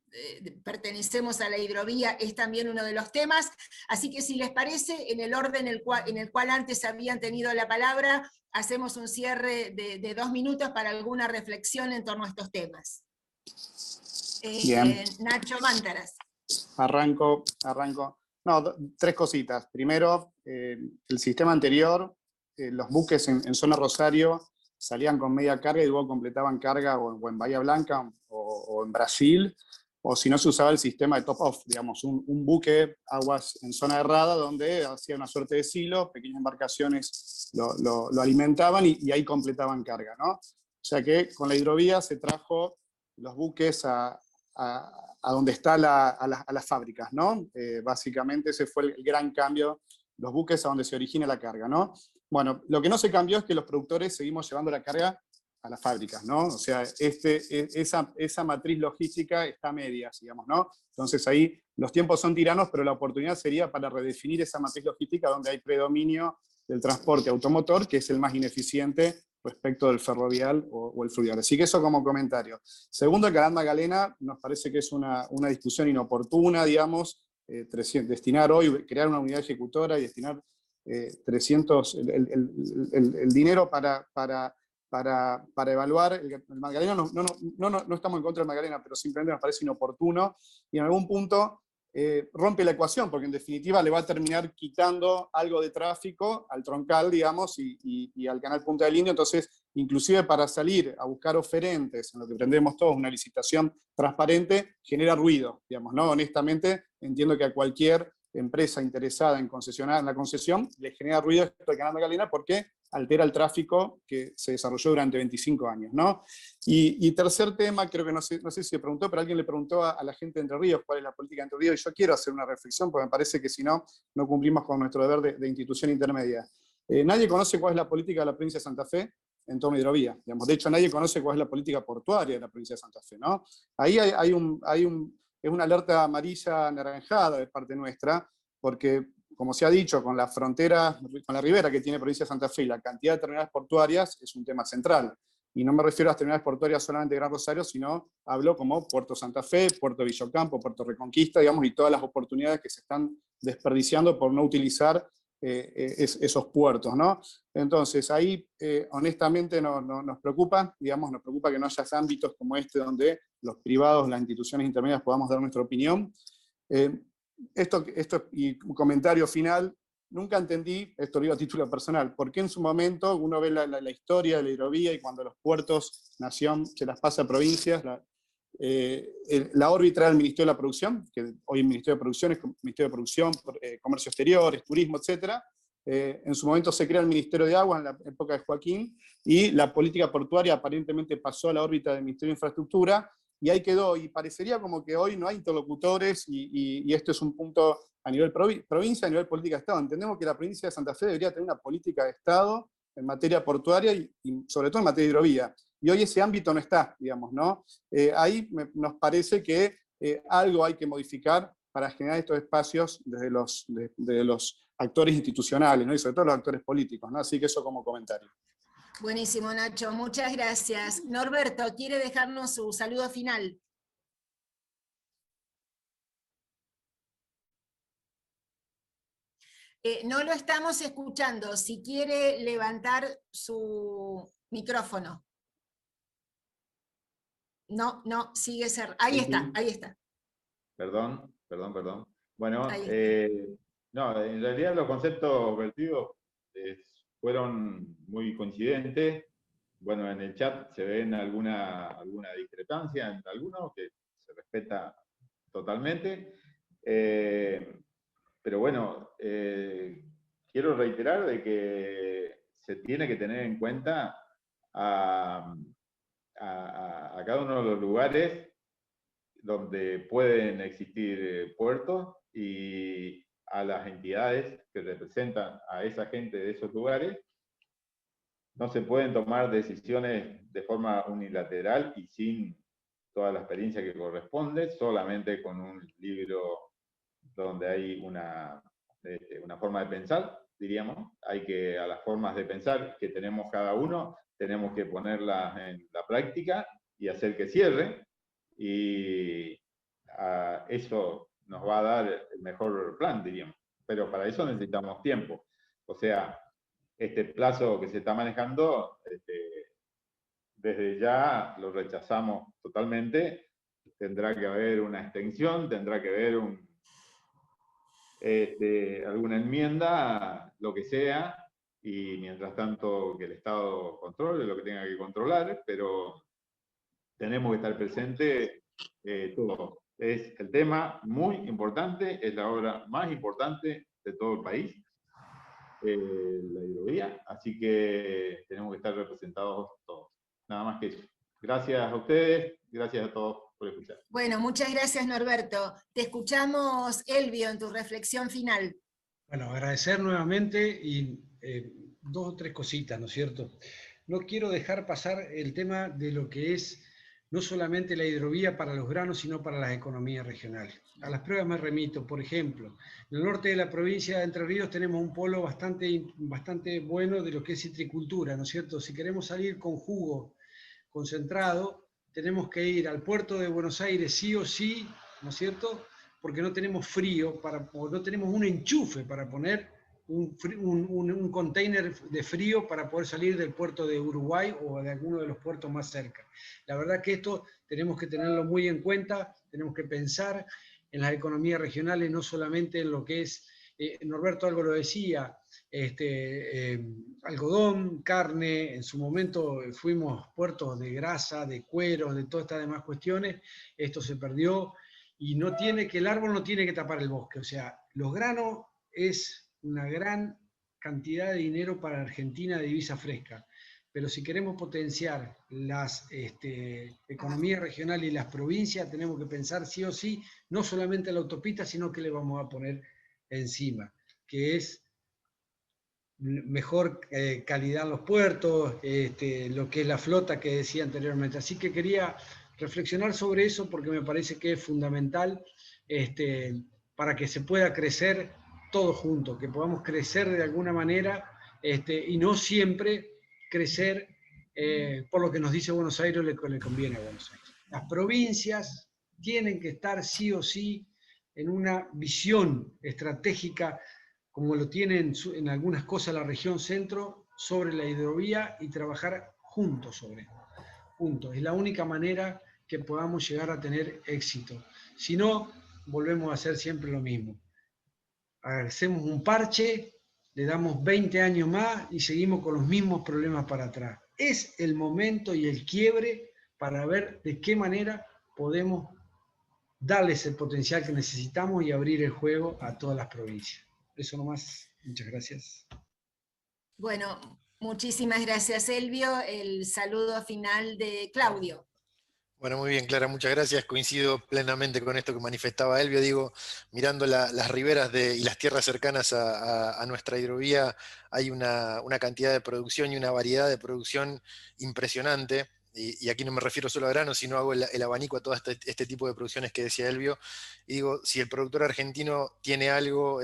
pertenecemos a la hidrovía es también uno de los temas. Así que si les parece, en el orden en el cual antes habían tenido la palabra, hacemos un cierre de 2 minutos para alguna reflexión en torno a estos temas. Bien. Nacho Mántaras. Arranco. No, 3 cositas. Primero, el sistema anterior, los buques en zona Rosario salían con media carga y luego completaban carga o en Bahía Blanca o en Brasil, o si no se usaba el sistema de top-off, digamos, un buque aguas en zona errada donde hacía una suerte de silo, pequeñas embarcaciones lo alimentaban y ahí completaban carga, ¿no? O sea que con la hidrovía se trajo los buques a donde está a las fábricas, ¿no? Básicamente ese fue el gran cambio, los buques a donde se origina la carga, ¿no? Bueno, lo que no se cambió es que los productores seguimos llevando la carga a las fábricas, ¿no? O sea, esa matriz logística está a medias, digamos, ¿no? Entonces ahí los tiempos son tiranos, pero la oportunidad sería para redefinir esa matriz logística donde hay predominio del transporte automotor, que es el más ineficiente respecto del ferrovial o el fluvial. Así que eso como comentario. Segundo, el Canal Magdalena nos parece que es una discusión inoportuna, digamos, destinar hoy, crear una unidad ejecutora y destinar 300, el dinero para evaluar el Magdalena. No estamos en contra del Magdalena, pero simplemente nos parece inoportuno y en algún punto rompe la ecuación, porque en definitiva le va a terminar quitando algo de tráfico al troncal, digamos, y al canal Punta del Indio. Entonces, inclusive para salir a buscar oferentes, en lo que prendemos todos una licitación transparente, genera ruido, digamos, ¿no? Honestamente, entiendo que a cualquier empresa interesada en concesionar en la concesión le genera ruido esto del Canal Magdalena porque altera el tráfico que se desarrolló durante 25 años, ¿no? Y tercer tema, creo que no sé si se preguntó, pero alguien le preguntó a la gente de Entre Ríos cuál es la política de Entre Ríos, y yo quiero hacer una reflexión porque me parece que si no, no cumplimos con nuestro deber de institución intermedia. Nadie conoce cuál es la política de la provincia de Santa Fe en torno a hidrovía. Digamos. De hecho, nadie conoce cuál es la política portuaria de la provincia de Santa Fe, ¿no? Ahí es una alerta amarilla anaranjada de parte nuestra, porque, como se ha dicho, con la frontera, con la ribera que tiene provincia de Santa Fe y la cantidad de terminales portuarias es un tema central. Y no me refiero a las terminales portuarias solamente de Gran Rosario, sino hablo como Puerto Santa Fe, Puerto Villocampo, Puerto Reconquista, digamos, y todas las oportunidades que se están desperdiciando por no utilizar esos puertos, ¿no? Entonces, ahí honestamente nos preocupa, digamos, nos preocupa que no haya ámbitos como este donde los privados, las instituciones intermedias podamos dar nuestra opinión. Esto y un comentario final, nunca entendí, esto lo digo a título personal, por qué en su momento uno ve la historia de la hidrovía y cuando los puertos, nación, se las pasa a provincias, la órbita era el Ministerio de la Producción, que hoy el Ministerio de Producción es Ministerio de Producción, Comercio Exteriores, Turismo, etc. En su momento se crea el Ministerio de Agua en la época de Joaquín, y la política portuaria aparentemente pasó a la órbita del Ministerio de Infraestructura, y ahí quedó, y parecería como que hoy no hay interlocutores, y esto es un punto a nivel provincia, a nivel política de Estado. Entendemos que la provincia de Santa Fe debería tener una política de Estado en materia portuaria y sobre todo en materia de hidrovía. Y hoy ese ámbito no está, digamos, ¿no? Ahí nos parece que algo hay que modificar para generar estos espacios desde los actores institucionales, ¿no? Y sobre todo los actores políticos, ¿no? Así que eso como comentario. Buenísimo, Nacho, muchas gracias. Norberto, ¿quiere dejarnos su saludo final? No lo estamos escuchando. Si quiere levantar su micrófono. No, sigue cerrado. Ahí está, ahí está. Perdón. Bueno, no, en realidad los conceptos vertidos fueron muy coincidentes. Bueno, en el chat se ven alguna discrepancia en algunos, que se respeta totalmente. Pero bueno, quiero reiterar de que se tiene que tener en cuenta a cada uno de los lugares donde pueden existir puertos y a las entidades que representan a esa gente de esos lugares. No se pueden tomar decisiones de forma unilateral y sin toda la experiencia que corresponde, solamente con un libro donde hay una forma de pensar, diríamos. Hay que, a las formas de pensar que tenemos cada uno, tenemos que ponerlas en la práctica y hacer que cierre, y eso nos va a dar el mejor plan, diríamos. Pero para eso necesitamos tiempo. O sea, este plazo que se está manejando, desde ya lo rechazamos totalmente. Tendrá que haber una extensión, tendrá que haber alguna enmienda, lo que sea, y mientras tanto que el Estado controle lo que tenga que controlar, pero tenemos que estar presentes todos. Es el tema muy importante, es la obra más importante de todo el país, la hidrovía, así que tenemos que estar representados todos. Nada más que eso. Gracias a ustedes, gracias a todos por escuchar. Bueno, muchas gracias, Norberto. Te escuchamos, Elvio, en tu reflexión final. Bueno, agradecer nuevamente y dos o tres cositas, ¿no es cierto? No quiero dejar pasar el tema de lo que es no solamente la hidrovía para los granos, sino para las economías regionales. A las pruebas me remito, por ejemplo, en el norte de la provincia de Entre Ríos tenemos un polo bastante bueno de lo que es citricultura, ¿no es cierto? Si queremos salir con jugo concentrado, tenemos que ir al puerto de Buenos Aires sí o sí, ¿no es cierto?, porque no tenemos frío, o no tenemos un enchufe para poner un container de frío para poder salir del puerto de Uruguay o de alguno de los puertos más cerca. La verdad que esto tenemos que tenerlo muy en cuenta, tenemos que pensar en las economías regionales, no solamente en lo que es, Norberto algo lo decía, algodón, carne, en su momento fuimos puertos de grasa, de cueros, de todas estas demás cuestiones, esto se perdió, y el árbol no tiene que tapar el bosque, o sea, los granos es una gran cantidad de dinero para Argentina de divisa fresca, pero si queremos potenciar las economías regionales y las provincias, tenemos que pensar sí o sí, no solamente la autopista, sino que le vamos a poner encima, que es mejor calidad en los puertos, lo que es la flota que decía anteriormente. Así que quería reflexionar sobre eso porque me parece que es fundamental para que se pueda crecer todos juntos, que podamos crecer de alguna manera y no siempre crecer por lo que nos dice Buenos Aires o le conviene a Buenos Aires. Las provincias tienen que estar sí o sí en una visión estratégica como lo tiene en algunas cosas la región centro, sobre la hidrovía y trabajar juntos sobre esto. Juntos. Es la única manera que podamos llegar a tener éxito. Si no, volvemos a hacer siempre lo mismo. Hacemos un parche le damos 20 años más y seguimos con los mismos problemas para atrás. Es el momento y el quiebre para ver de qué manera podemos darles el potencial que necesitamos y abrir el juego a todas las provincias. Eso nomás. Muchas gracias. Bueno, muchísimas gracias, Elvio. El saludo final de Claudio. Bueno, muy bien, Clara, muchas gracias. Coincido plenamente con esto que manifestaba Elvio. Digo, mirando las riberas y las tierras cercanas a nuestra hidrovía, hay una cantidad de producción y una variedad de producción impresionante. Y aquí no me refiero solo a grano, sino hago el abanico a todo este tipo de producciones que decía Elvio. Y digo, si el productor argentino tiene algo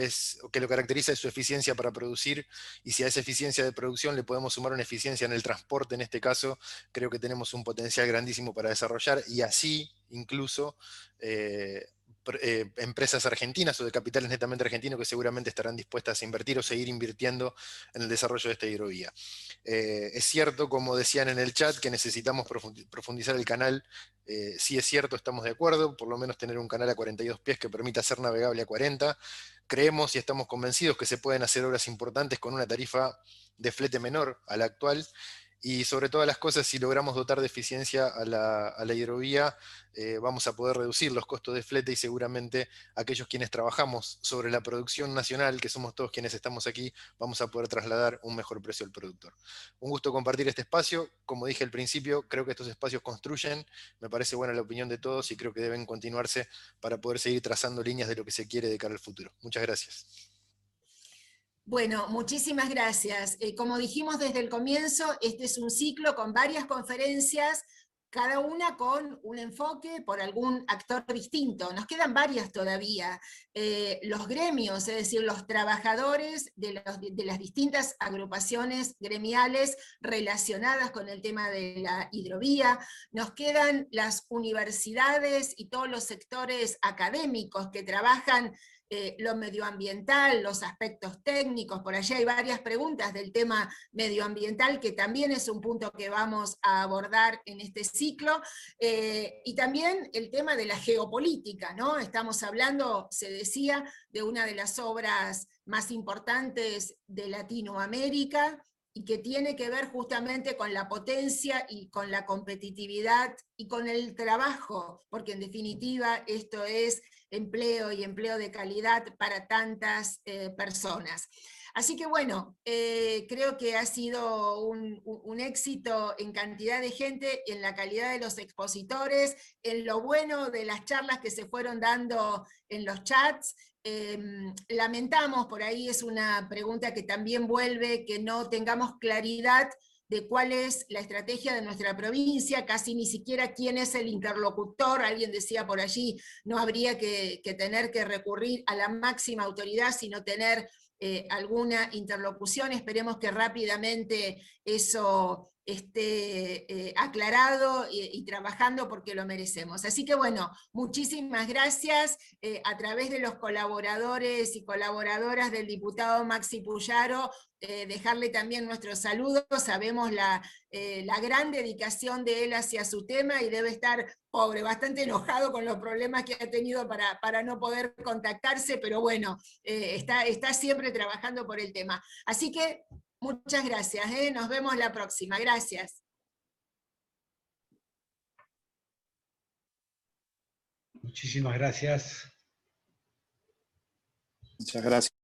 que lo caracteriza es su eficiencia para producir, y si a esa eficiencia de producción le podemos sumar una eficiencia en el transporte, en este caso, creo que tenemos un potencial grandísimo para desarrollar, y así incluso empresas argentinas o de capitales netamente argentinos que seguramente estarán dispuestas a invertir o seguir invirtiendo en el desarrollo de esta hidrovía. Es cierto, como decían en el chat, que necesitamos profundizar el canal. Sí es cierto, estamos de acuerdo, por lo menos tener un canal a 42 pies que permita ser navegable a 40. Creemos y estamos convencidos que se pueden hacer obras importantes con una tarifa de flete menor a la actual, y sobre todas las cosas, si logramos dotar de eficiencia a la hidrovía, vamos a poder reducir los costos de flete, y seguramente aquellos quienes trabajamos sobre la producción nacional, que somos todos quienes estamos aquí, vamos a poder trasladar un mejor precio al productor. Un gusto compartir este espacio. Como dije al principio, creo que estos espacios construyen, me parece buena la opinión de todos y creo que deben continuarse para poder seguir trazando líneas de lo que se quiere de cara al futuro. Muchas gracias. Bueno, muchísimas gracias. Como dijimos desde el comienzo, este es un ciclo con varias conferencias, cada una con un enfoque por algún actor distinto. Nos quedan varias todavía. Los gremios, es decir, los trabajadores de las distintas agrupaciones gremiales relacionadas con el tema de la hidrovía. Nos quedan las universidades y todos los sectores académicos que trabajan lo medioambiental, los aspectos técnicos. Por allá hay varias preguntas del tema medioambiental, que también es un punto que vamos a abordar en este ciclo, y también el tema de la geopolítica, ¿no? Estamos hablando, se decía, de una de las obras más importantes de Latinoamérica, y que tiene que ver justamente con la potencia y con la competitividad y con el trabajo, porque en definitiva esto es empleo y empleo de calidad para tantas personas. Así que bueno, creo que ha sido un éxito en cantidad de gente, en la calidad de los expositores, en lo bueno de las charlas que se fueron dando en los chats. Lamentamos, por ahí es una pregunta que también vuelve, que no tengamos claridad de cuál es la estrategia de nuestra provincia, casi ni siquiera quién es el interlocutor. Alguien decía por allí, no habría que tener que recurrir a la máxima autoridad, sino tener alguna interlocución. Esperemos que rápidamente eso esté aclarado y trabajando, porque lo merecemos. Así que bueno, muchísimas gracias a través de los colaboradores y colaboradoras del diputado Maxi Puyaro, dejarle también nuestros saludos. Sabemos la gran dedicación de él hacia su tema, y debe estar, pobre, bastante enojado con los problemas que ha tenido para no poder contactarse, pero bueno, está siempre trabajando por el tema. Así que muchas gracias, nos vemos la próxima. Gracias. Muchísimas gracias. Muchas gracias.